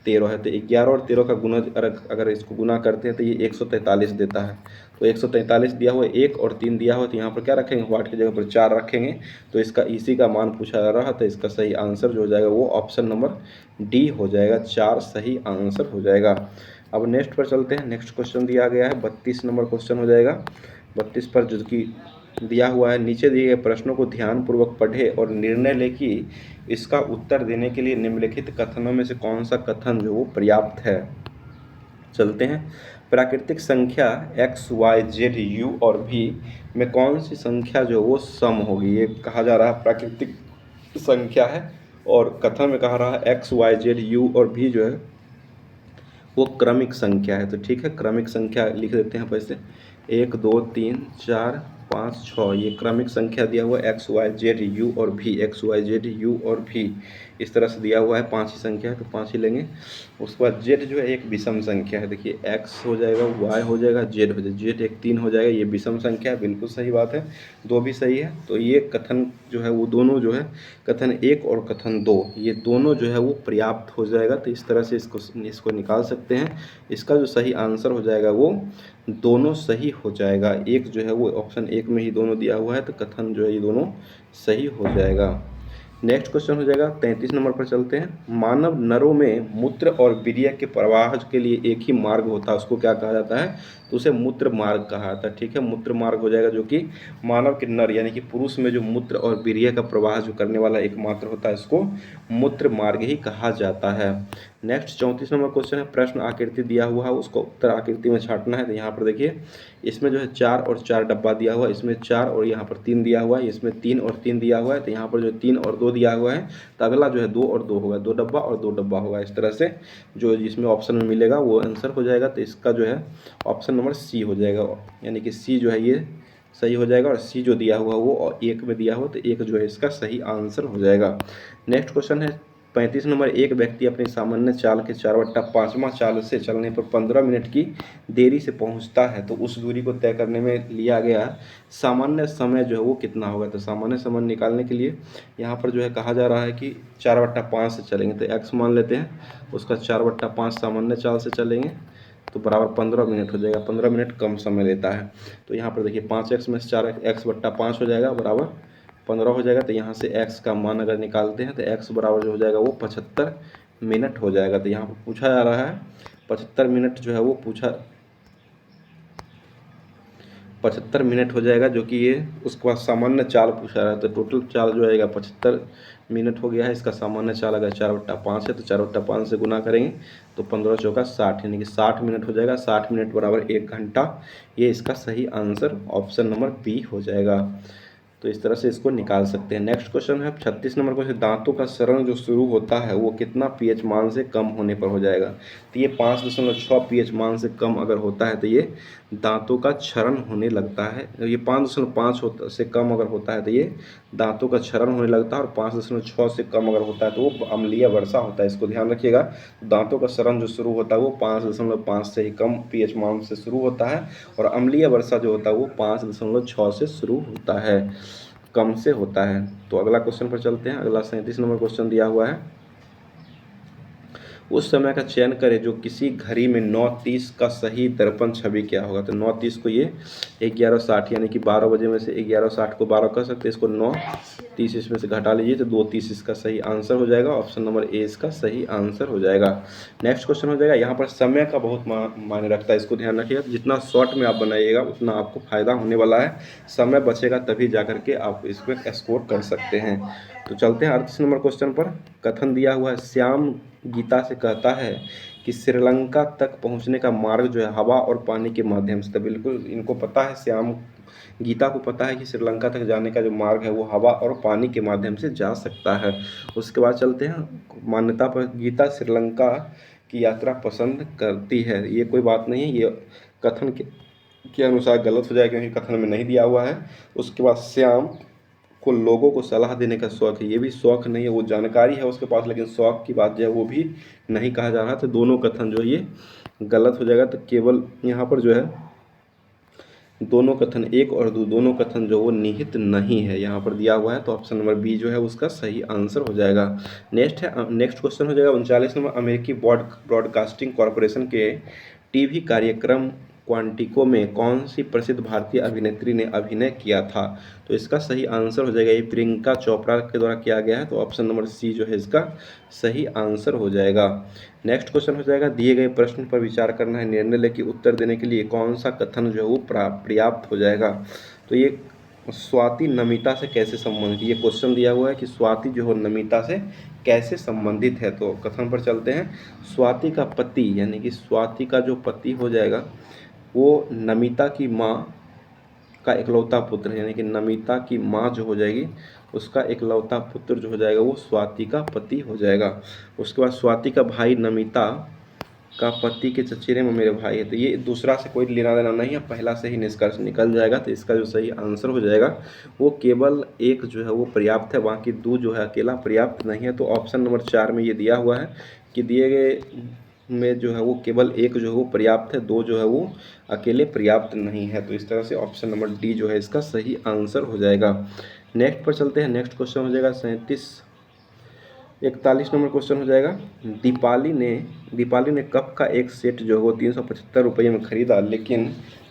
13 है। तो 11 और 13 का गुना अगर इसको गुना करते हैं तो ये 143 देता है। तो 143 दिया हुआ है, 1 और 3 दिया हुआ है, तो यहाँ पर क्या रखेंगे, वाट की जगह पर 4 रखेंगे। तो इसका इसी का मान पूछा जा रहा है, तो इसका सही आंसर जो हो जाएगा वो ऑप्शन नंबर डी हो जाएगा, 4 सही आंसर हो जाएगा। अब नेक्स्ट पर चलते हैं। नेक्स्ट क्वेश्चन दिया गया है 32 नंबर क्वेश्चन हो जाएगा। 32 पर जो कि दिया हुआ है, नीचे दिए गए प्रश्नों को ध्यानपूर्वक पढ़े और निर्णय ले कि इसका उत्तर देने के लिए निम्नलिखित कथनों में से कौन सा कथन जो वो पर्याप्त है। चलते हैं। प्राकृतिक संख्या x, y, z, u और v में कौन सी संख्या जो वो सम होगी, ये कहा जा रहा है प्राकृतिक संख्या है, और कथन में कहा रहा है x, y, z, u और v जो है वो क्रमिक संख्या है। तो ठीक है, क्रमिक संख्या लिख देते हैं वैसे 1 2 3 4 5 6, ये क्रमिक संख्या दिया हुआ है एक्स वाई जेड यू और भी, एक्स वाई जेड यू और भी इस तरह से दिया हुआ है। 5 ही संख्या है तो 5 ही लेंगे। उसके बाद जेड जो है एक विषम संख्या है, देखिए एक्स हो जाएगा, वाई हो जाएगा, जेड हो जाएगा, जेड एक 3 हो जाएगा, ये विषम संख्या है, बिल्कुल सही बात है, 2 भी सही है। तो ये कथन जो है वो दोनों जो है कथन 1 और कथन 2 ये दोनों जो है वो पर्याप्त हो जाएगा। तो इस तरह से इसको निकाल सकते हैं। इसका जो सही आंसर हो जाएगा वो दोनों सही हो जाएगा। एक जो है वो ऑप्शन 1 में ही दोनों दिया हुआ है, तो कथन जो है ये दोनों सही हो जाएगा। नेक्स्ट क्वेश्चन हो जाएगा 33 नंबर पर चलते हैं। मानव नरों में मूत्र और वीर्य के प्रवाह के लिए एक ही मार्ग होता है, उसको क्या कहा जाता है, तो उसे मूत्र मार्ग कहा जाता है। ठीक है, मूत्र मार्ग हो जाएगा, जो कि मानव के नर यानी कि पुरुष में जो मूत्र और वीर्य का प्रवाह जो करने वाला एकमात्र होता है, इसको मूत्र मार्ग ही कहा जाता है। नेक्स्ट 34 नंबर क्वेश्चन है। प्रश्न आकृति दिया हुआ है, उसको उत्तर आकृति में छांटना है। तो यहाँ पर देखिए इसमें जो है 4 और 4 डब्बा दिया हुआ है, इसमें 4 और यहाँ पर 3 दिया हुआ है, इसमें 3 और 3 दिया हुआ है। तो यहाँ पर जो 3 और 2 दिया हुआ है, तो अगला जो है 2 और 2 होगा, 2 डब्बा और 2 डब्बा होगा। इस तरह से जो जिसमें ऑप्शन में मिलेगा वो आंसर हो जाएगा। तो इसका जो है ऑप्शन नंबर सी हो जाएगा, यानी कि सी जो है ये सही हो जाएगा, और सी जो दिया हुआ वो और 1 में दिया हुआ, तो 1 जो है इसका सही आंसर हो जाएगा। नेक्स्ट क्वेश्चन है 35 नंबर। एक व्यक्ति अपनी सामान्य चाल के 4/5वां चाल से चलने पर 15 मिनट की देरी से पहुंचता है, तो उस दूरी को तय करने में लिया गया सामान्य समय जो है वो कितना होगा। तो सामान्य समय निकालने के लिए यहाँ पर जो है कहा जा रहा है कि 4/5 से चलेंगे, तो x मान लेते हैं, उसका 4/5 सामान्य चाल से चलेंगे तो बराबर 15 मिनट हो जाएगा। 15 मिनट कम समय लेता है। तो यहाँ पर देखिए 5x में से 4x/5 हो जाएगा, बराबर 15 हो जाएगा। तो यहाँ से x का मान अगर निकालते हैं तो x बराबर जो हो जाएगा वो 75 मिनट हो जाएगा। तो यहाँ पर पूछा जा रहा है 75 मिनट जो है वो 75 मिनट हो जाएगा, जो कि ये उसके बाद सामान्य चाल पूछा रहा है। तो टोटल चाल जो आएगा 75 मिनट हो गया है। इसका सामान्य चाल अगर 4/5 है तो 4/5 से गुना करेंगे तो 15 चौका 60, यानी कि 60 मिनट हो जाएगा। 60 मिनट बराबर 1 घंटा, ये इसका सही आंसर ऑप्शन नंबर बी हो जाएगा। तो इस तरह से इसको निकाल सकते हैं। नेक्स्ट क्वेश्चन है 36 नंबर क्वेश्चन। दांतों का सरण जो शुरू होता है वो कितना पीएच मान से कम होने पर हो जाएगा। तो ये 5.6 पीएच मान से कम अगर होता है तो ये दांतों का क्षरण होने लगता है। ये 5.5 से कम अगर होता है तो ये दांतों का क्षरण होने लगता है, और 5.6 से कम अगर होता है तो वो अम्लीय वर्षा होता है। इसको ध्यान रखिएगा। दांतों का क्षरण जो शुरू होता है वो 5.5 से ही कम पीएच मान से शुरू होता है, और अम्लीय वर्षा जो होता है वो 5.6 से शुरू होता है, कम से होता है। तो अगला क्वेश्चन पर चलते हैं। अगला 37 नंबर क्वेश्चन दिया हुआ है। उस समय का चयन करें जो किसी घड़ी में 9:30 का सही दर्पण छवि क्या होगा। तो 9:30 को ये 11:60 यानी कि 12 बजे में से 11:60 को 12 कर सकते हैं, इसको 9:30 इसमें से घटा लीजिए तो 2:30 इसका सही आंसर हो जाएगा। ऑप्शन नंबर ए इसका सही आंसर हो जाएगा। नेक्स्ट क्वेश्चन हो जाएगा, यहाँ पर समय का बहुत मायने रखता है, इसको ध्यान रखिएगा। जितना शॉर्ट में आप बनाइएगा उतना आपको फायदा होने वाला है। समय बचेगा तभी जा करके आप इसमें स्कोर कर सकते हैं। तो चलते हैं 38 नंबर क्वेश्चन पर। कथन दिया हुआ है, श्याम गीता से कहता है कि श्रीलंका तक पहुंचने का मार्ग जो है हवा और पानी के माध्यम से। तो बिल्कुल इनको पता है, श्याम गीता को पता है कि श्रीलंका तक जाने का जो मार्ग है वो हवा और पानी के माध्यम से जा सकता है। उसके बाद चलते हैं मान्यता पर। गीता श्रीलंका की यात्रा पसंद करती है, ये कोई बात नहीं है, ये कथन के अनुसार गलत हो जाएगा क्योंकि कथन में नहीं दिया हुआ है। उसके बाद श्याम को लोगों को सलाह देने का शौक है, ये भी शौक नहीं है, वो जानकारी है उसके पास, लेकिन शौक की बात जो है वो भी नहीं कहा जा रहा। तो दोनों कथन जो ये गलत हो जाएगा। तो केवल यहाँ पर जो है दोनों कथन, एक और दो, दोनों कथन जो वो निहित नहीं है, यहाँ पर दिया हुआ है। तो ऑप्शन नंबर बी जो है उसका सही आंसर हो जाएगा। नेक्स्ट क्वेश्चन हो जाएगा 39 नंबर, अमेरिकी ब्रॉडकास्टिंग कॉरपोरेशन के टीवी कार्यक्रम क्वांटिको में कौन सी प्रसिद्ध भारतीय अभिनेत्री ने अभिनय किया था? तो इसका सही आंसर हो जाएगा, ये प्रियंका चोपड़ा के द्वारा किया गया है। तो ऑप्शन नंबर सी जो है इसका सही आंसर हो जाएगा। नेक्स्ट क्वेश्चन हो जाएगा, दिए गए प्रश्न पर विचार करना है, निर्णय लेकर उत्तर देने के लिए कौन सा कथन जो है वो पर्याप्त हो जाएगा? तो ये स्वाति नमिता से कैसे संबंधित, ये क्वेश्चन दिया हुआ है कि स्वाति जो है नमिता से कैसे संबंधित है। तो कथन पर चलते हैं। स्वाति का पति यानी कि स्वाति का जो पति हो जाएगा वो नमिता की माँ का इकलौता पुत्र है, यानी कि नमिता की माँ जो हो जाएगी उसका इकलौता पुत्र जो हो जाएगा वो स्वाति का पति हो जाएगा। उसके बाद स्वाति का भाई नमिता का पति के चचेरे में मेरे भाई है। तो ये दूसरा से कोई लेना देना नहीं है, पहला से ही निष्कर्ष निकल जाएगा। तो इसका जो सही आंसर हो जाएगा वो केवल एक जो है वो पर्याप्त है, बाकी दो जो है अकेला पर्याप्त नहीं है। तो ऑप्शन नंबर 4 में ये दिया हुआ है कि दिए गए में जो है वो केवल एक जो है वो पर्याप्त है, दो जो है वो अकेले पर्याप्त नहीं है। तो इस तरह से ऑप्शन नंबर डी जो है इसका सही आंसर हो जाएगा। नेक्स्ट पर चलते हैं। नेक्स्ट क्वेश्चन हो जाएगा 41 नंबर क्वेश्चन हो जाएगा, दीपाली ने कप का एक सेट जो है वो 375 रुपये में खरीदा, लेकिन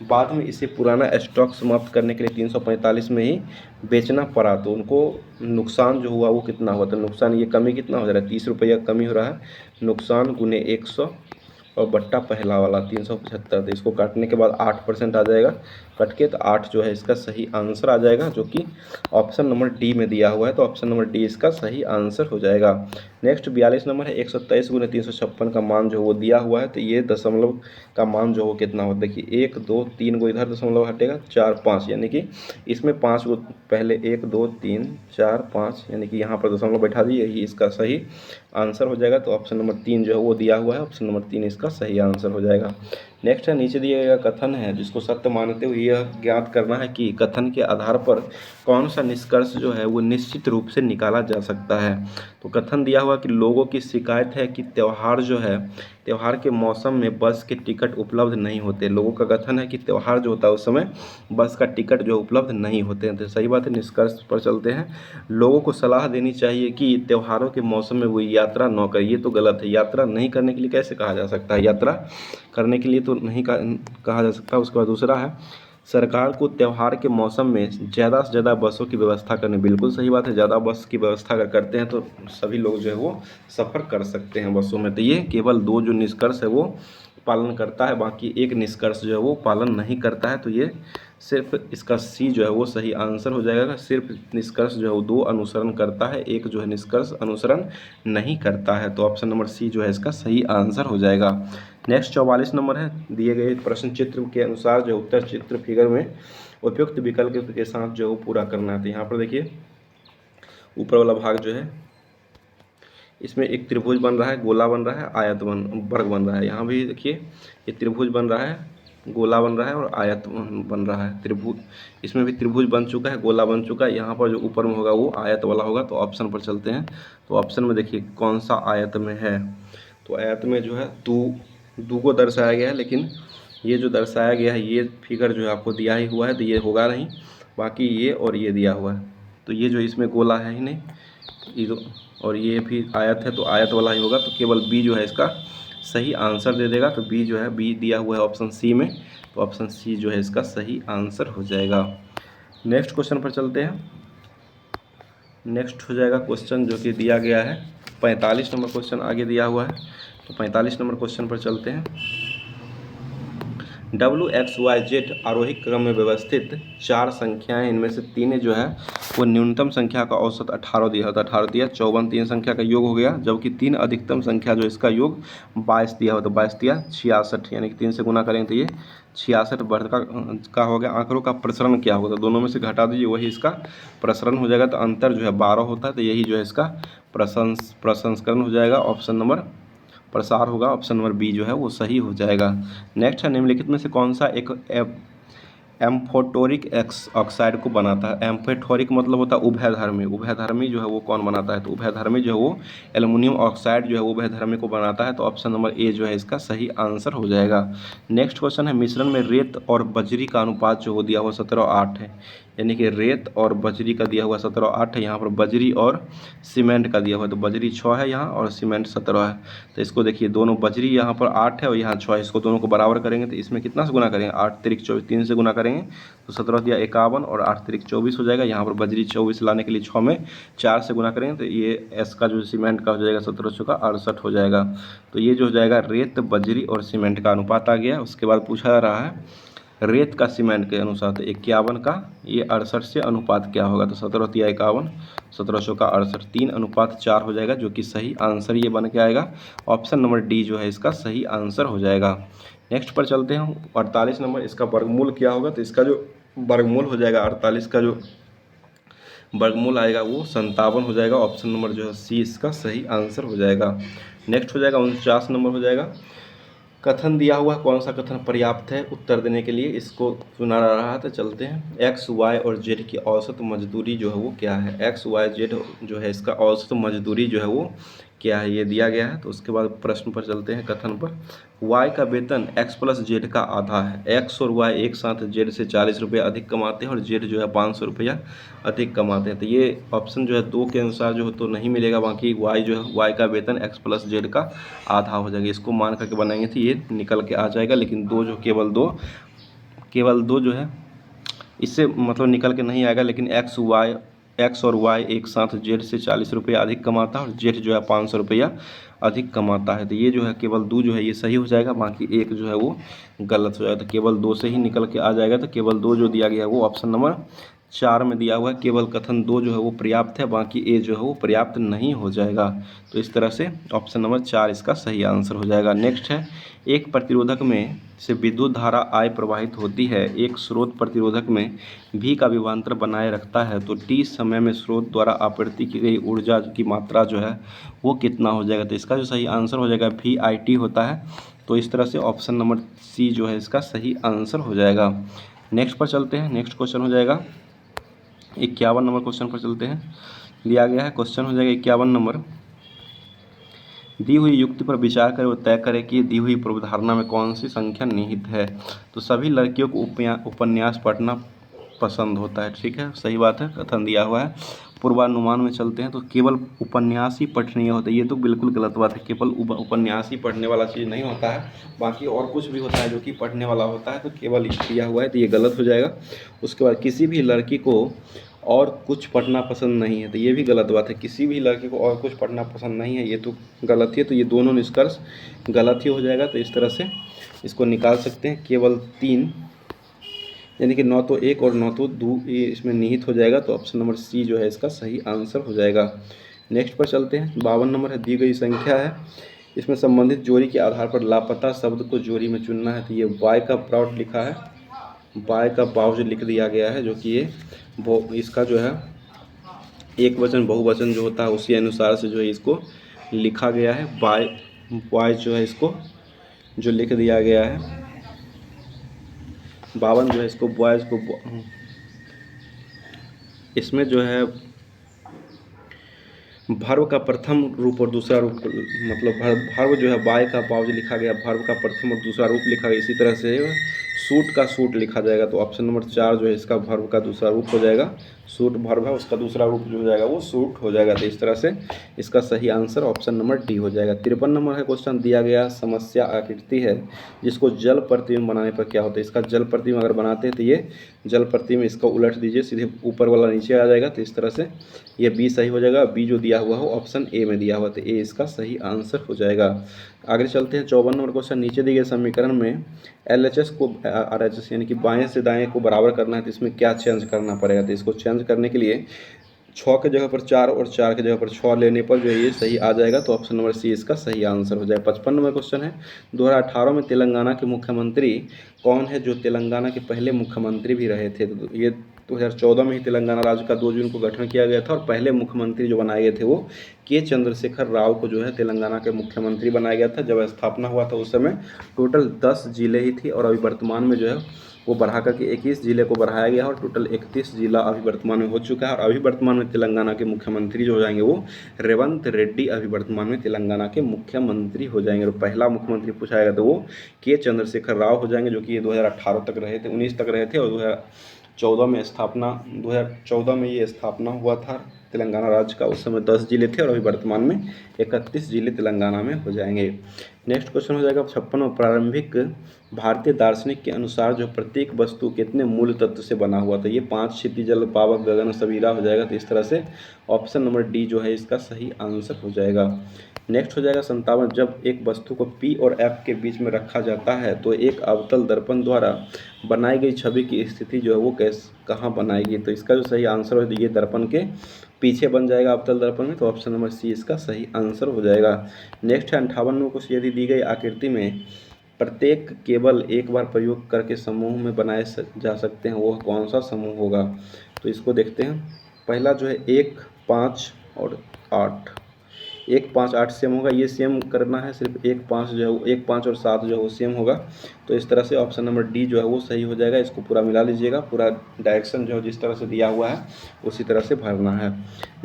बाद में इसे पुराना स्टॉक समाप्त करने के लिए 345 में ही बेचना पड़ा। तो उनको नुकसान जो हुआ वो कितना हुआ? तो नुकसान, ये कमी कितना हो जा रहा है, 30 रुपया कमी हो रहा है। नुकसान गुने 100 और बट्टा पहला वाला 375। तो इसको काटने के बाद 8% आ जाएगा, कट के तो 8 जो है इसका सही आंसर आ जाएगा, जो कि ऑप्शन नंबर डी में दिया हुआ है। तो ऑप्शन नंबर डी इसका सही आंसर हो जाएगा। नेक्स्ट 42 नंबर है, 123 गुने 356 का मान जो वो दिया हुआ है। तो ये दशमलव का मान जो वो कितना होता है? देखिए 1 2 3 को इधर दशमलव हटेगा, 4 5, यानी कि इसमें 5 को पहले 1 2 3 4 5, यानी कि यहाँ पर दशमलव बैठा दिए, यही इसका सही आंसर हो जाएगा। तो ऑप्शन नंबर 3 जो है वो दिया हुआ है, ऑप्शन नंबर 3 इसका सही आंसर हो जाएगा। नेक्स्ट है, नीचे दिया गया कथन है जिसको सत्य मानते हुए यह ज्ञात करना है कि कथन के आधार पर कौन सा निष्कर्ष जो है वो निश्चित रूप से निकाला जा सकता है। तो कथन दिया हुआ कि लोगों की शिकायत है कि त्यौहार के मौसम में बस के टिकट उपलब्ध नहीं होते। लोगों का कथन है कि त्यौहार जो होता है उस समय बस का टिकट जो उपलब्ध नहीं होते हैं। तो सही बात है, निष्कर्ष पर चलते हैं। लोगों को सलाह देनी चाहिए कि त्योहारों के मौसम में वो यात्रा न करें। ये तो गलत है, यात्रा नहीं करने के लिए कैसे कहा जा सकता है? यात्रा करने के लिए तो नहीं कहा जा सकता। उसके बाद दूसरा है, सरकार को त्यौहार के मौसम में ज़्यादा से ज़्यादा बसों की व्यवस्था करनी। बिल्कुल सही बात है, ज़्यादा बस की व्यवस्था अगर करते हैं तो सभी लोग जो है वो सफ़र कर सकते हैं बसों में। तो ये केवल दो जो निष्कर्ष है वो पालन करता है, बाकी एक निष्कर्ष जो है वो पालन नहीं करता है। तो ये सिर्फ इसका सी जो है वो सही आंसर हो जाएगा। सिर्फ निष्कर्ष जो है वो दो अनुसरण करता है, एक जो है निष्कर्ष अनुसरण नहीं करता है। तो ऑप्शन नंबर सी जो है इसका सही आंसर हो जाएगा। नेक्स्ट 44 नंबर है, दिए गए प्रश्न चित्र के अनुसार जो उत्तर चित्र फिगर में उपयुक्त विकल्प के साथ जो पूरा करना है। तो यहाँ पर देखिए ऊपर वाला भाग जो है इसमें एक त्रिभुज बन रहा है, गोला बन रहा है, आयत वर्ग बन रहा है। यहाँ भी देखिए ये त्रिभुज बन रहा है, गोला बन रहा है और आयत बन रहा है। त्रिभुज, इसमें भी त्रिभुज बन चुका है, गोला बन चुका है। यहाँ पर जो ऊपर में होगा वो आयत वाला होगा। तो ऑप्शन पर चलते हैं। तो ऑप्शन में देखिए कौन सा आयत में है। तो आयत में जो है दू को दर्शाया गया है, लेकिन ये जो दर्शाया गया है ये फिगर जो है आपको दिया ही हुआ है, तो ये होगा नहीं। बाकी ये और ये दिया हुआ है, तो ये जो इसमें गोला है ही नहीं, ये और ये भी आयत है, तो आयत वाला ही होगा। तो केवल बी जो है इसका सही आंसर दे देगा। तो बी जो है, बी दिया हुआ है ऑप्शन सी में, तो ऑप्शन सी जो है इसका सही आंसर हो जाएगा। नेक्स्ट क्वेश्चन पर चलते हैं। नेक्स्ट हो जाएगा क्वेश्चन जो कि दिया गया है 45 नंबर क्वेश्चन आगे दिया हुआ है। तो 45 नंबर क्वेश्चन पर चलते हैं। WXYZ आरोही क्रम में व्यवस्थित 4 संख्याएं, इनमें से 3 जो है वो न्यूनतम संख्या का औसत 18 दिया होता है। 18 दिया, 54 3 संख्या का योग हो गया, जबकि 3 अधिकतम संख्या जो इसका योग 22 दिया हो। तो 22 दिया 66, यानी कि 3 से गुना करेंगे तो ये 66 बढ़ का हो गया। आंकड़ों का प्रसरण क्या होगा? तो दोनों में से घटा दीजिए, वही इसका प्रसरण हो जाएगा। तो अंतर जो है 12 होता है, तो यही जो है इसका प्रसंस्करण हो जाएगा। ऑप्शन नंबर प्रसार होगा, ऑप्शन नंबर बी जो है वो सही हो जाएगा। नेक्स्ट है, निम्नलिखित में से कौन सा एक एम्फोटोरिक ऑक्साइड को बनाता है। एम्फोटोरिक मतलब होता है उभयधर्मी। उभयधर्मी जो है वो कौन बनाता है, तो उभयधर्मी जो है वो एल्युमिनियम ऑक्साइड जो है वो उभयधर्मी को बनाता है। तो ऑप्शन नंबर ए जो है इसका सही आंसर हो जाएगा। नेक्स्ट क्वेश्चन है, मिश्रण में रेत और बजरी का अनुपात जो हो दिया हुआ 17:8 है, यानी कि रेत और बजरी का दिया हुआ 17:8 है। यहाँ पर बजरी और सीमेंट का दिया हुआ है, तो बजरी 6 है यहाँ और सीमेंट 17 है। तो इसको देखिए, दोनों बजरी यहाँ पर 8 है और यहाँ 6 है, इसको दोनों को बराबर करेंगे तो इसमें कितना से गुना करेंगे, 8 तिरिक 24, 3 से गुना करेंगे तो 17 दिया 51 और 8 तिरिक 24 हो जाएगा। यहाँ पर बजरी 24 लाने के लिए 6 में 4 से गुना करेंगे तो ये एस का जो सीमेंट का हो जाएगा 17 चौका 68 हो जाएगा। तो ये जो हो जाएगा रेत बजरी और सीमेंट का अनुपात आ गया। उसके बाद पूछा जा रहा है रेत का सीमेंट के अनुसार, तो 51 का ये 68 से अनुपात क्या होगा, तो 17 तिया 51, 17 चौका 68, 3:4 हो जाएगा, जो कि सही आंसर ये बन के आएगा। ऑप्शन नंबर डी जो है इसका सही आंसर हो जाएगा। नेक्स्ट पर चलते हैं, 48 नंबर, इसका वर्गमूल क्या होगा, तो इसका जो वर्गमूल हो जाएगा 48 का जो वर्गमूल आएगा वो 57 हो जाएगा। ऑप्शन नंबर जो है सी इसका सही आंसर हो जाएगा। नेक्स्ट हो जाएगा 49 नंबर हो जाएगा, कथन दिया हुआ कौन सा कथन पर्याप्त है उत्तर देने के लिए, इसको सुना रहा है। तो चलते हैं, एक्स वाई और जेड की औसत मजदूरी जो है वो क्या है। एक्स वाई जेड जो है इसका औसत मजदूरी जो है वो क्या है, ये दिया गया है। तो उसके बाद प्रश्न पर चलते हैं, कथन पर। वाई का वेतन एक्स प्लस जेड का आधा है। एक्स और वाई एक साथ जेड से 40 रुपये अधिक कमाते हैं और जेड जो है 500 रुपया अधिक कमाते हैं। तो ये ऑप्शन जो है 2 के अनुसार जो है तो नहीं मिलेगा। बाकी वाई जो है, वाई का वेतन एक्स प्लस जेड का आधा हो जाएगा। इसको मान करके बनाएंगे तो ये निकल के आ जाएगा। लेकिन दो जो केवल दो जो है इससे मतलब निकल के नहीं आएगा। लेकिन एक्स और वाई एक साथ जेड से 40 रुपया अधिक कमाता है और जेड जो है 500 रुपया अधिक कमाता है। तो ये जो है केवल दो जो है ये सही हो जाएगा, बाकी एक जो है वो गलत हो जाएगा। तो केवल दो से ही निकल के आ जाएगा। तो केवल दो जो दिया गया है वो ऑप्शन नंबर 4 में दिया हुआ है। केवल कथन 2 जो है वो पर्याप्त है, बाकी ए जो है वो पर्याप्त नहीं हो जाएगा। तो इस तरह से ऑप्शन नंबर 4 इसका सही आंसर हो जाएगा। नेक्स्ट है, एक प्रतिरोधक में से विद्युत धारा I प्रवाहित होती है। एक स्रोत प्रतिरोधक में V का विभवांतर बनाए रखता है, तो T समय में स्रोत द्वारा आपूर्ति की गई ऊर्जा की मात्रा जो है वो कितना हो जाएगा। तो इसका जो सही आंसर हो जाएगा VIT होता है। तो इस तरह से ऑप्शन नंबर सी जो है इसका सही आंसर हो जाएगा। नेक्स्ट पर चलते हैं, नेक्स्ट क्वेश्चन हो जाएगा 51 नंबर क्वेश्चन पर चलते हैं। दिया गया है क्वेश्चन हो जाएगा 51 नंबर, दी हुई युक्ति पर विचार करें और तय करें कि दी हुई पूर्वधारणा में कौन सी संख्या निहित है। तो सभी लड़कियों को उपन्यास पढ़ना पसंद होता है, ठीक है, सही बात है, कथन दिया हुआ है। पूर्वानुमान में चलते हैं, तो केवल उपन्यास ही पठनीय होता है, ये तो बिल्कुल गलत बात है। केवल उपन्यास ही पढ़ने वाला चीज़ नहीं होता है, बाकी और कुछ भी होता है जो कि पढ़ने वाला होता है। तो केवल दिया हुआ है तो ये गलत हो जाएगा। उसके बाद किसी भी लड़की को और कुछ पढ़ना पसंद नहीं है, तो ये भी गलत बात है। किसी भी लड़के को और कुछ पढ़ना पसंद नहीं है, ये तो गलत ही है। तो ये दोनों निष्कर्ष गलत ही हो जाएगा। तो इस तरह से इसको निकाल सकते हैं। केवल 3 यानी कि 9 तो 1 और 9 तो 2 ये इसमें निहित हो जाएगा। तो ऑप्शन नंबर सी जो है इसका सही आंसर हो जाएगा। नेक्स्ट पर चलते हैं, 52 नंबर है, दी गई संख्या है, इसमें संबंधित जोड़ी के आधार पर लापता शब्द को जोड़ी में चुनना है। तो ये वाई का प्लॉट लिखा है, वाई का पाउच लिख दिया गया है, जो कि ये इसका जो है एक वचन बहुवचन जो होता है उसी अनुसार से जो है इसको लिखा गया है। वाई जो है इसको जो लिख दिया गया है 52 जो है इसको बॉयज़ को इसमें जो है भर्व का प्रथम रूप और दूसरा रूप मतलब भर्व जो है बाय का पाउज लिखा गया, भर्व का प्रथम और दूसरा रूप लिखा गया। इसी तरह से सूट का सूट लिखा जाएगा। तो ऑप्शन नंबर 4 जो है इसका भर्व का दूसरा रूप हो जाएगा। सूट भर्व है, उसका दूसरा रूप जो हो जाएगा वो सूट हो जाएगा। तो इस तरह से इसका सही आंसर ऑप्शन नंबर डी हो जाएगा। 53 नंबर है क्वेश्चन, दिया गया समस्या आकृति है जिसको जल प्रतिबिंब बनाने पर क्या होता है। इसका जल प्रतिबिंब अगर बनाते हैं तो ये जल प्रतिबिंब इसको उलट दीजिए, सीधे ऊपर वाला नीचे आ जाएगा। तो इस तरह से ये बी सही हो जाएगा। बी जो दिया हुआ हो ऑप्शन ए में दिया हुआ, तो ए इसका सही आंसर हो जाएगा। आगे चलते हैं, 54 नंबर क्वेश्चन, नीचे दिए गए समीकरण में LHS को RHS यानी कि बाएं से दाएं को बराबर करना है, तो इसमें क्या चेंज करना पड़ेगा। तो इसको चेंज करने के लिए 6 के जगह पर 4 और 4 के जगह पर 6 लेने पर जो है ये सही आ जाएगा। तो ऑप्शन नंबर सी इसका सही आंसर हो जाएगा। 55 नंबर क्वेश्चन है, 2018 में तेलंगाना के मुख्यमंत्री कौन है जो तेलंगाना के पहले मुख्यमंत्री भी रहे थे। तो ये 2014 में ही तेलंगाना राज्य का 2 जून को गठन किया गया था और पहले मुख्यमंत्री जो बनाए गए थे वो के चंद्रशेखर राव को जो है तेलंगाना के मुख्यमंत्री बनाया गया था। जब स्थापना हुआ था उस समय टोटल 10 जिले ही थी और अभी वर्तमान में जो है वो बढ़ा करके 21 जिले को बढ़ाया गया और टोटल 31 जिला अभी वर्तमान में हो चुका है। और अभी वर्तमान में तेलंगाना के मुख्यमंत्री जो हो जाएंगे वो रेवंत रेड्डी अभी वर्तमान में तेलंगाना के मुख्यमंत्री हो जाएंगे। और पहला मुख्यमंत्री पूछा जाएगा तो वो के चंद्रशेखर राव हो जाएंगे, जो कि ये 2018 तक रहे थे, 19 तक रहे थे और 2014 में ये स्थापना हुआ था तेलंगाना राज्य का। उस समय 10 जिले थे और अभी वर्तमान में 31 जिले तेलंगाना में हो जाएंगे। नेक्स्ट क्वेश्चन हो जाएगा 56वां, प्रारंभिक भारतीय दार्शनिक के अनुसार जो प्रत्येक वस्तु कितने मूल तत्व से बना हुआ था। ये 5 क्षितिज जल पावक गगन सवीरा हो जाएगा। तो इस तरह से ऑप्शन नंबर डी जो है इसका सही आंसर हो जाएगा। नेक्स्ट हो जाएगा 57, जब एक वस्तु को P और F के बीच में रखा जाता है तो एक अवतल दर्पण द्वारा बनाई गई छवि की स्थिति जो है वो कहाँ बनाएगी। तो इसका जो सही आंसर है ये दर्पण के पीछे बन जाएगा अवतल दर्पण में। तो ऑप्शन नंबर सी इसका सही आंसर हो जाएगा। नेक्स्ट है 58 को, यदि दी गई आकृति में प्रत्येक केवल एक बार प्रयोग करके समूह में बनाए जा सकते हैं वह कौन सा समूह होगा। तो इसको देखते हैं। पहला जो है 1, 5 और 8, 1, 5, 8 सेम होगा, ये सेम करना है। सिर्फ 1, 5 जो है वो 1, 5 और 7 जो है वो सेम होगा। तो इस तरह से ऑप्शन नंबर डी जो है वो सही हो जाएगा। इसको पूरा मिला लीजिएगा, पूरा डायरेक्शन जो है जिस तरह से दिया हुआ है उसी तरह से भरना है।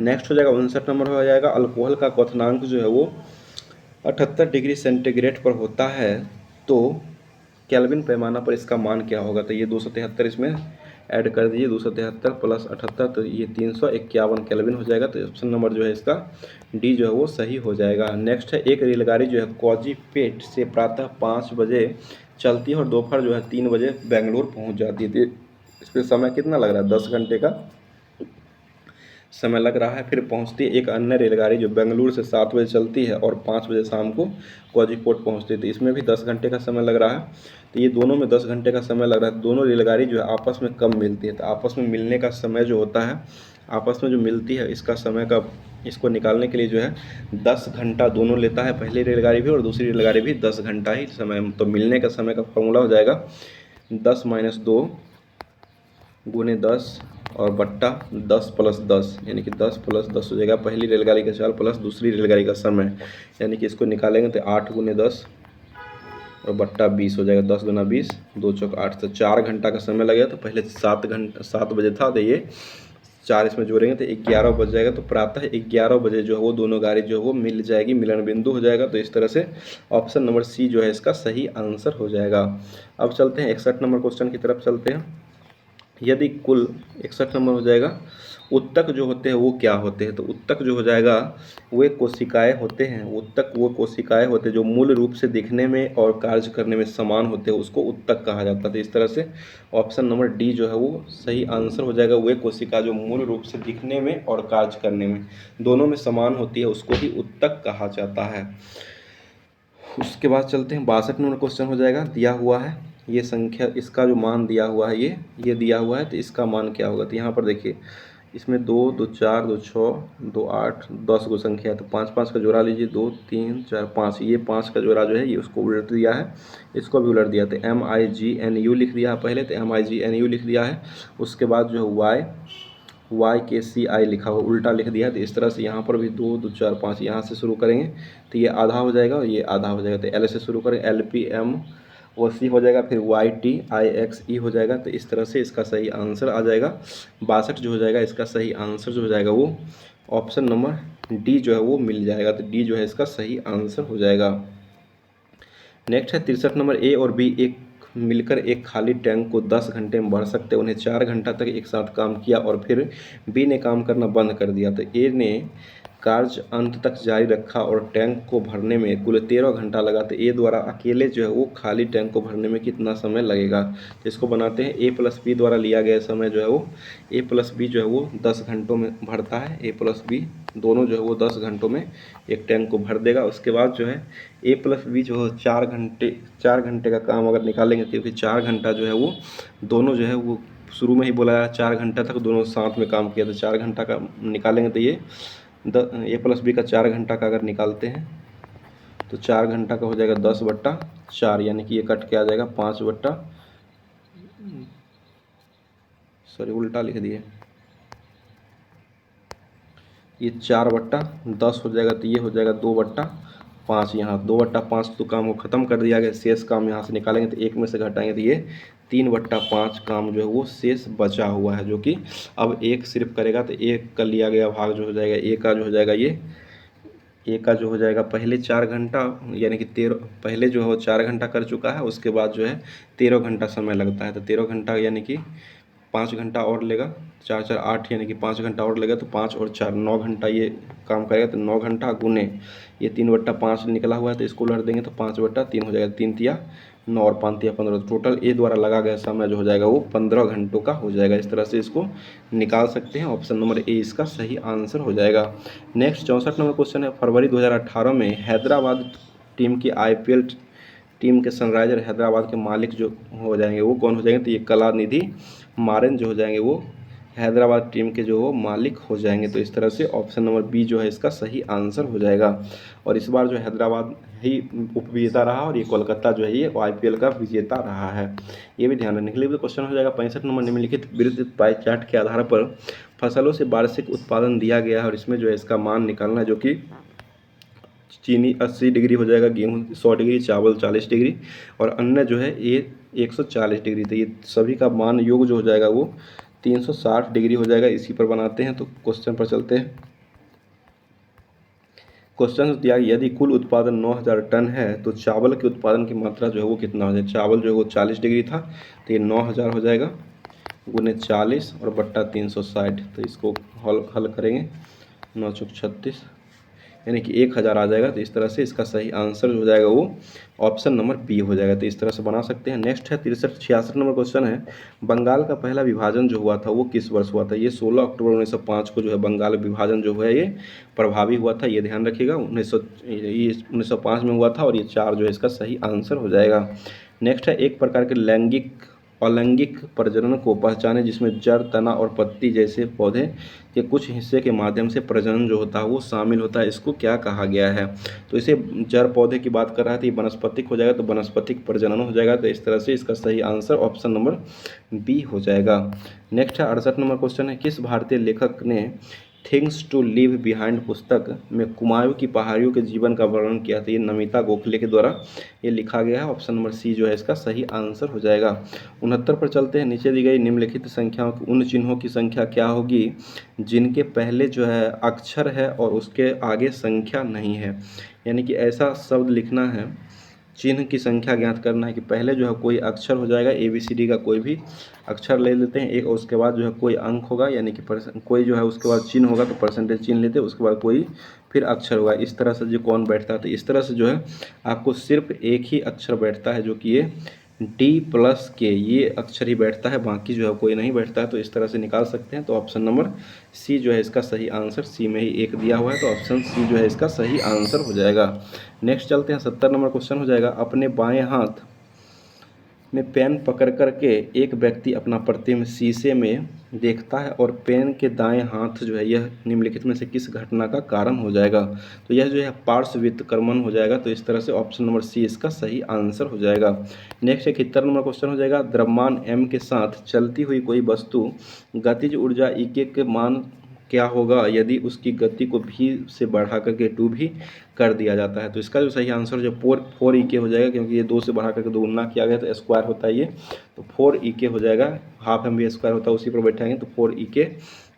नेक्स्ट हो जाएगा 59 नंबर हो जाएगा, अल्कोहल का क्वथनांक जो है वो 78 डिग्री सेंटीग्रेड पर होता है तो केल्विन पैमाना पर इसका मान क्या होगा। तो ये 273 इसमें ऐड कर दीजिए, 273 प्लस 78 तो ये 351 केल्विन हो जाएगा। तो ऑप्शन नंबर जो है इसका डी जो है वो सही हो जाएगा। नेक्स्ट है एक रेलगाड़ी जो है कोजीपेट से प्रातः 5 बजे चलती है और दोपहर जो है 3 बजे बेंगलुरु पहुंच जाती है। इस पर समय कितना लग रहा है, 10 घंटे का समय लग रहा है। फिर पहुंचती है एक अन्य रेलगाड़ी जो बेंगलुरु से 7 बजे चलती है और 5 बजे शाम को कोझिकोड पहुंचती थी। इसमें भी 10 घंटे का समय लग रहा है। तो ये दोनों में 10 घंटे का समय लग रहा है। दोनों रेलगाड़ी जो है आपस में कम मिलती है। तो आपस में मिलने का समय जो होता है, आपस में जो मिलती है इसका समय का, इसको निकालने के लिए जो है 10 घंटा दोनों लेता है, पहली रेलगाड़ी भी और दूसरी रेलगाड़ी भी 10 घंटा ही समय। तो मिलने का समय का फॉर्मूला हो जाएगा 10 - 2 गुने 10 और बट्टा 10 + 10, यानी कि 10 + 10 हो जाएगा पहली रेलगाड़ी का चाल प्लस दूसरी रेलगाड़ी का समय। यानी कि इसको निकालेंगे तो 8 गुने 10 और बट्टा 20 हो जाएगा। 10 गुना 20, 2 चौक 8, तो 4 घंटा का समय लगेगा। तो पहले 7 बजे था तो ये 4 इसमें जोड़ेंगे तो 11 बज जाएगा। तो प्रातः 11 बजे जो है वो दोनों गाड़ी जो है वो मिल जाएगी, मिलन बिंदु हो जाएगा। तो इस तरह से ऑप्शन नंबर सी जो है इसका सही आंसर हो जाएगा। अब चलते हैं 61 नंबर क्वेश्चन की तरफ चलते हैं। यदि कुल 61 नंबर हो जाएगा, उत्तक जो होते हैं वो क्या होते हैं। तो उत्तक जो हो जाएगा वे कोशिकाएं होते हैं। उत्तक वो कोशिकाएं होते हैं जो मूल रूप से दिखने में और कार्य करने में समान होते हैं, उसको उत्तक कहा जाता है। तो इस तरह से ऑप्शन नंबर डी जो है वो सही आंसर हो जाएगा। वे कोशिका जो मूल रूप से दिखने में और कार्य करने में दोनों में समान होती है उसको ही उत्तक कहा जाता है। उसके बाद चलते हैं 62 नंबर क्वेश्चन हो जाएगा। दिया हुआ है ये संख्या, इसका जो मान दिया हुआ है ये दिया हुआ है तो इसका मान क्या होगा। तो यहाँ पर देखिए इसमें 2, 2, 4, 2, 6, 2, 8, 10 को संख्या है। तो 5, 5 का जोड़ा लीजिए, 2, 3, 4, 5। ये 5 का जोड़ा जो है ये उसको उलट दिया है, इसको भी उलट दिया। तो MIGNU लिख दिया है पहले, तो MIGNU लिख दिया है। उसके बाद जो है YKCI लिखा हुआ उल्टा लिख दिया है। तो इस तरह से यहाँ पर भी 2, 2, 4, 5 यहाँ से शुरू करेंगे तो ये आधा हो जाएगा और ये आधा हो जाएगा। तो L से शुरू करें, LPM वो C हो जाएगा, फिर YTIXE हो जाएगा। तो इस तरह से इसका सही आंसर आ जाएगा 62 जो हो जाएगा। इसका सही आंसर जो हो जाएगा वो ऑप्शन नंबर डी जो है वो मिल जाएगा। तो डी जो है इसका सही आंसर हो जाएगा। नेक्स्ट है 63 नंबर, ए और बी एक मिलकर एक खाली टैंक को 10 घंटे में भर सकते हैं। उन्हें 4 घंटा तक एक साथ काम किया और फिर बी ने काम करना बंद कर दिया। तो ए ने कार्य अंत तक जारी रखा और टैंक को भरने में कुल 13 घंटा लगा। तो ए द्वारा अकेले जो है वो खाली टैंक को भरने में कितना समय लगेगा। तो इसको बनाते हैं, ए प्लस बी द्वारा लिया गया समय जो है वो ए प्लस बी जो है वो 10 घंटों में भरता है। ए प्लस बी दोनों जो है वो 10 घंटों में एक टैंक को भर देगा। उसके बाद जो है ए प्लस बी जो है 4 घंटे का काम अगर निकालेंगे, क्योंकि 4 घंटा जो है वो दोनों जो है वो शुरू में ही बोला 4 घंटा तक दोनों साथ में काम किया। तो 4 घंटा का निकालेंगे तो ये ए प्लस बी का 4 घंटा का अगर निकालते हैं तो 4 घंटा का हो जाएगा 10/4, यानी कि ये कट के आ जाएगा 5/7 सॉरी उल्टा लिख दिए, ये 4/10 हो जाएगा, तो ये हो जाएगा 2/5। यहाँ 2/5 तो काम को ख़त्म कर दिया गया, शेष काम यहाँ से निकालेंगे तो एक में से घटाएंगे तो ये 3/5 काम जो है वो शेष बचा हुआ है, जो कि अब एक सिर्फ करेगा तो एक का लिया गया भाग जो हो जाएगा ए का जो हो जाएगा ये ए का जो हो जाएगा पहले 4 घंटा, यानी कि 13 पहले जो है वो 4 घंटा कर चुका है, उसके बाद जो है 13 घंटा समय लगता है, तो 13 घंटा यानी कि 5 घंटा और लेगा, 4 4 8 यानी कि 5 घंटा और लेगा, तो 5 और 4 9 घंटा ये काम करेगा, तो 9 घंटा गुने ये 3/5 निकला हुआ है, तो इसको उलट देंगे तो 5/3 हो जाएगा, 3 तिया 9 और 5 तिया 15, तो टोटल ए द्वारा लगा गया समय जो हो जाएगा वो 15 घंटों का हो जाएगा। इस तरह से इसको निकाल सकते हैं, ऑप्शन नंबर ए इसका सही आंसर हो जाएगा। नेक्स्ट 64 नंबर क्वेश्चन है, फरवरी 2018 में हैदराबाद टीम की IPL टीम के सनराइजर हैदराबाद के मालिक जो हो जाएंगे वो कौन हो जाएंगे, तो ये कलानिधि मारन जो हो जाएंगे वो हैदराबाद टीम के जो वो मालिक हो जाएंगे। तो इस तरह से ऑप्शन नंबर बी जो है इसका सही आंसर हो जाएगा। और इस बार जो हैदराबाद ही उपविजेता रहा और ये कोलकाता जो है ये IPL का विजेता रहा है, ये भी ध्यान रखने के लिए। क्वेश्चन हो जाएगा 65 नंबर, निम्नलिखित विस्तृत पाई चार्ट के आधार पर फसलों से वार्षिक उत्पादन दिया गया है और इसमें जो है इसका मान निकालना है, जो कि चीनी 80 डिग्री हो जाएगा, गेहूँ 100 डिग्री, चावल 40 डिग्री और अन्न जो है ये 140 डिग्री। तो ये सभी का मान योग जो हो जाएगा वो 360 डिग्री हो जाएगा। इसी पर बनाते हैं, तो क्वेश्चन पर चलते हैं। क्वेश्चन दिया यदि कुल उत्पादन 9000 टन है तो चावल के उत्पादन की मात्रा जो है वो कितना हो जाएगा। चावल जो है वो 40 डिग्री था, तो ये 9000 हो जाएगा गुने 40 और बट्टा 360, तो इसको हल करेंगे 9 चौक 36 यानी कि 1000 आ जाएगा। तो इस तरह से इसका सही आंसर हो जाएगा वो ऑप्शन नंबर बी हो जाएगा। तो इस तरह से बना सकते हैं। नेक्स्ट है 66 नंबर क्वेश्चन है, बंगाल का पहला विभाजन जो हुआ था वो किस वर्ष हुआ था। ये 16 अक्टूबर 1905 को जो है बंगाल विभाजन जो है ये प्रभावी हुआ था, ये ध्यान रखिएगा। 1905 में हुआ था और ये 4 जो है इसका सही आंसर हो जाएगा। नेक्स्ट है, एक प्रकार के अलैंगिक प्रजनन को पहचाने जिसमें जड़, तना और पत्ती जैसे पौधे के कुछ हिस्से के माध्यम से प्रजनन जो होता है वो शामिल होता है, इसको क्या कहा गया है। तो इसे जड़ पौधे की बात कर रहा है तो ये वनस्पतिक हो जाएगा, तो वनस्पतिक प्रजनन हो जाएगा। तो इस तरह से इसका सही आंसर ऑप्शन नंबर बी हो जाएगा। नेक्स्ट है 68 नंबर क्वेश्चन है, किस भारतीय लेखक ने थिंग्स टू लीव बिहाइंड पुस्तक में कुमाऊं की पहाड़ियों के जीवन का वर्णन किया था। ये नमिता गोखले के द्वारा ये लिखा गया है, ऑप्शन नंबर सी जो है इसका सही आंसर हो जाएगा। 69 पर चलते हैं, नीचे दी गई निम्नलिखित संख्याओं की उन चिन्हों की संख्या क्या होगी जिनके पहले जो है अक्षर है और उसके आगे संख्या नहीं है। यानी कि ऐसा शब्द लिखना है, चिन्ह की संख्या ज्ञात करना है कि पहले जो है कोई अक्षर हो जाएगा, ABCD का कोई भी अक्षर ले लेते हैं एक, और उसके बाद जो है कोई अंक होगा, यानी कि कोई जो है उसके बाद चिन्ह होगा तो परसेंटेज चिन्ह लेते हैं, उसके बाद कोई फिर अक्षर होगा। इस तरह से जो कौन बैठता है, तो इस तरह से जो है आपको सिर्फ एक ही अक्षर बैठता है, जो कि ये D+K ये अक्षर ही बैठता है, बाकी जो है कोई नहीं बैठता है। तो इस तरह से निकाल सकते हैं। तो ऑप्शन नंबर सी जो है इसका सही आंसर, सी में ही एक दिया हुआ है, तो ऑप्शन सी जो है इसका सही आंसर हो जाएगा। नेक्स्ट चलते हैं 70 नंबर क्वेश्चन हो जाएगा, अपने बाएं हाथ में पेन पकड़ करके एक व्यक्ति अपना प्रतिबिंब शीशे में देखता है और पेन के दाएं हाथ जो है यह निम्नलिखित में से किस घटना का कारण हो जाएगा। तो यह जो है पार्श्व वित्तकर्मण हो जाएगा। तो इस तरह से ऑप्शन नंबर सी इसका सही आंसर हो जाएगा। नेक्स्ट 71 नंबर क्वेश्चन हो जाएगा, द्रव्यमान m के साथ चलती हुई कोई वस्तु गतिज ऊर्जा E के मान क्या होगा यदि उसकी गति को v से बढ़ा करके 2v कर दिया जाता है। तो इसका जो सही आंसर जो 4e हो जाएगा, क्योंकि ये 2 से बढ़ा करके 2 गुना किया गया तो स्क्वायर होता है ये, तो 4e हो जाएगा। हाफ एम भी स्क्वायर होता है, उसी पर बैठाएंगे तो 4e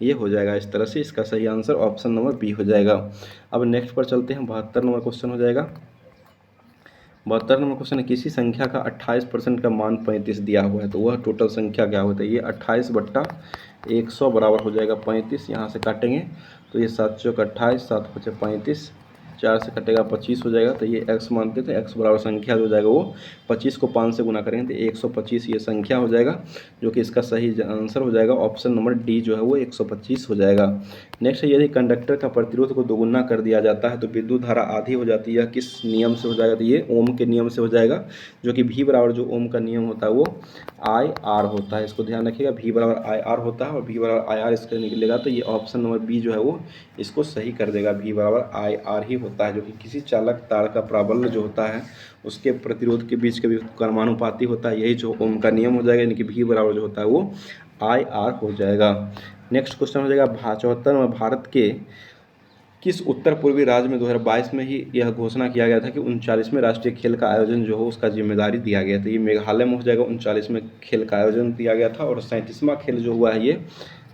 ये हो जाएगा। इस तरह से इसका सही आंसर ऑप्शन नंबर बी हो जाएगा। अब नेक्स्ट पर चलते हैं, 72 नंबर क्वेश्चन हो जाएगा। 72 नंबर क्वेश्चन है, किसी संख्या का 28% का मान 35 दिया हुआ है, तो वह टोटल संख्या क्या होता है। ये 28/100 बराबर हो जाएगा 35, यहाँ से काटेंगे तो ये 7 चौक 28, 7 पचे 35, 4 से कटेगा 25 हो जाएगा। तो ये x मानते थे, x बराबर संख्या जो हो जाएगा वो 25 को 5 से गुना करेंगे तो 125 ये संख्या हो जाएगा, जो कि इसका सही आंसर हो जाएगा। ऑप्शन नंबर डी जो है वो 125 हो जाएगा। नेक्स्ट है, यदि कंडक्टर का प्रतिरोध को दोगुना कर दिया जाता है तो विद्युत धारा आधी हो जाती है, किस नियम से हो जाएगा। तो ये ओम के नियम से हो जाएगा, जो कि V बराबर जो ओम का नियम होता है वो IR होता है। इसको ध्यान रखिएगा, V बराबर IR होता है और V बराबर IR इसका निकलेगा। तो ये ऑप्शन नंबर बी जो है वो इसको सही कर देगा, V बराबर IR ही होता है, जो कि किसी चालक तार का प्राबल्य जो होता है उसके प्रतिरोध के बीच का भी कर्मानुपाती होता है। यही जो ओम का नियम हो जाएगा, यानी कि V बराबर जो होता है वो IR हो जाएगा। नेक्स्ट क्वेश्चन हो जाएगा 74 में भारत के किस उत्तर पूर्वी राज्य में 2022 में ही यह घोषणा किया गया था कि 39वें राष्ट्रीय खेल का आयोजन जो हो उसका जिम्मेदारी दिया गया था। ये मेघालय में हो जाएगा। 39वें खेल का आयोजन दिया गया था। और 37वां खेल जो हुआ है, ये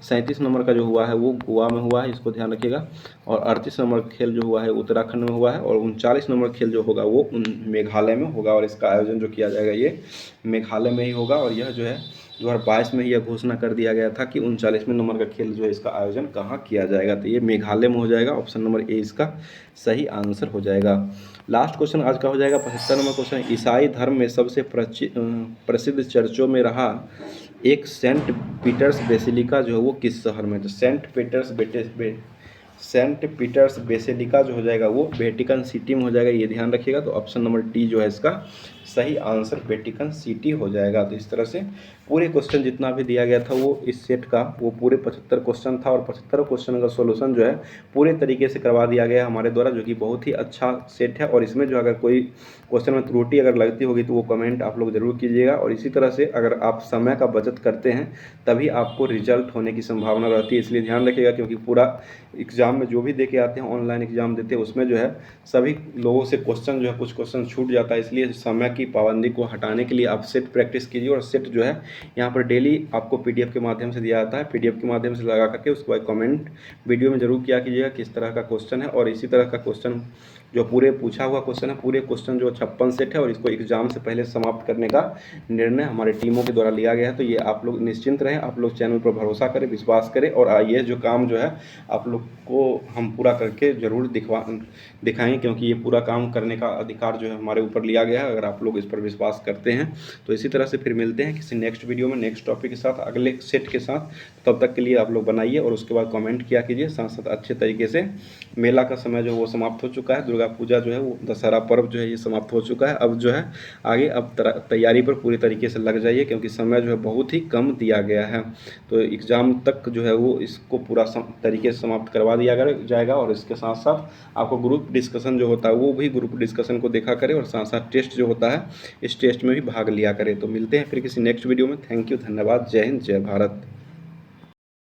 37 नंबर का जो हुआ है वो गोवा में हुआ है, इसको ध्यान रखिएगा। और 38 नंबर खेल जो हुआ है उत्तराखंड में हुआ है। और 39 नंबर खेल जो होगा वो मेघालय में होगा। और इसका आयोजन जो किया जाएगा ये मेघालय में ही होगा। और यह जो है 2022 में ही यह घोषणा कर दिया गया था कि 39वें नंबर का खेल जो है इसका आयोजन कहाँ किया जाएगा। तो ये मेघालय में हो जाएगा। ऑप्शन नंबर ए इसका सही आंसर हो जाएगा। लास्ट क्वेश्चन आज का हो जाएगा 75 नंबर क्वेश्चन। ईसाई धर्म में सबसे प्रसिद्ध चर्चों में रहा एक सेंट पीटर्स बेसिलिका जो है वो किस शहर में? तो सेंट पीटर्स बेसिलिका जो हो जाएगा वो वेटिकन सिटी में हो जाएगा। ये ध्यान रखिएगा। तो ऑप्शन नंबर डी जो है इसका सही आंसर वेटिकन सिटी हो जाएगा। तो इस तरह से पूरे क्वेश्चन जितना भी दिया गया था वो इस सेट का वो पूरे 75 क्वेश्चन था। और 75 क्वेश्चन का सॉल्यूशन जो है पूरे तरीके से करवा दिया गया हमारे द्वारा, जो कि बहुत ही अच्छा सेट है। और इसमें जो अगर कोई क्वेश्चन में त्रुटि अगर लगती होगी तो वो कमेंट आप लोग ज़रूर कीजिएगा। और इसी तरह से अगर आप समय का बचत करते हैं तभी आपको रिजल्ट होने की संभावना रहती है, इसलिए ध्यान रखिएगा। क्योंकि पूरा एग्ज़ाम में जो भी दे के आते हैं, ऑनलाइन एग्ज़ाम देते हैं, उसमें जो है सभी लोगों से क्वेश्चन जो है कुछ क्वेश्चन छूट जाता है। इसलिए समय की पाबंदी को हटाने के लिए आप सेट प्रैक्टिस कीजिए। और सेट जो है यहाँ पर डेली आपको PDF के माध्यम से दिया जाता है। PDF के माध्यम से लगा करके उसके बाद कमेंट वीडियो में जरूर किया कीजिएगा किस तरह का क्वेश्चन है। और इसी तरह का क्वेश्चन जो पूरे पूछा हुआ क्वेश्चन है, पूरे क्वेश्चन जो 56 सेट है, और इसको एग्जाम से पहले समाप्त करने का निर्णय हमारे टीमों के द्वारा लिया गया है। तो ये आप लोग निश्चिंत रहें, आप लोग चैनल पर भरोसा करें, विश्वास करें। और ये जो काम जो है आप लोग को हम पूरा करके ज़रूर दिखाएंगे, क्योंकि ये पूरा काम करने का अधिकार जो है हमारे ऊपर लिया गया है, अगर आप लोग इस पर विश्वास करते हैं। तो इसी तरह से फिर मिलते हैं किसी नेक्स्ट वीडियो में नेक्स्ट टॉपिक के साथ, अगले सेट के साथ। तब तक के लिए आप लोग बनाइए और उसके बाद कमेंट किया कीजिए। साथ साथ अच्छे तरीके से मेला का समय जो है वो समाप्त हो चुका है, दुर्गा पूजा जो है वो दशहरा पर्व जो है ये समाप्त हो चुका है। अब जो है आगे अब तैयारी पर पूरी तरीके से लग जाइए, क्योंकि समय जो है बहुत ही कम दिया गया है। तो एग्ज़ाम तक जो है वो इसको पूरा तरीके से समाप्त करवा दिया जाएगा। और इसके साथ साथ आपको ग्रुप डिस्कशन जो होता है वो भी ग्रुप डिस्कशन को देखा करें, और साथ साथ टेस्ट जो होता है इस टेस्ट में भी भाग लिया करें। तो मिलते हैं फिर किसी नेक्स्ट वीडियो में। थैंक यू, धन्यवाद, जय हिंद, जय भारत।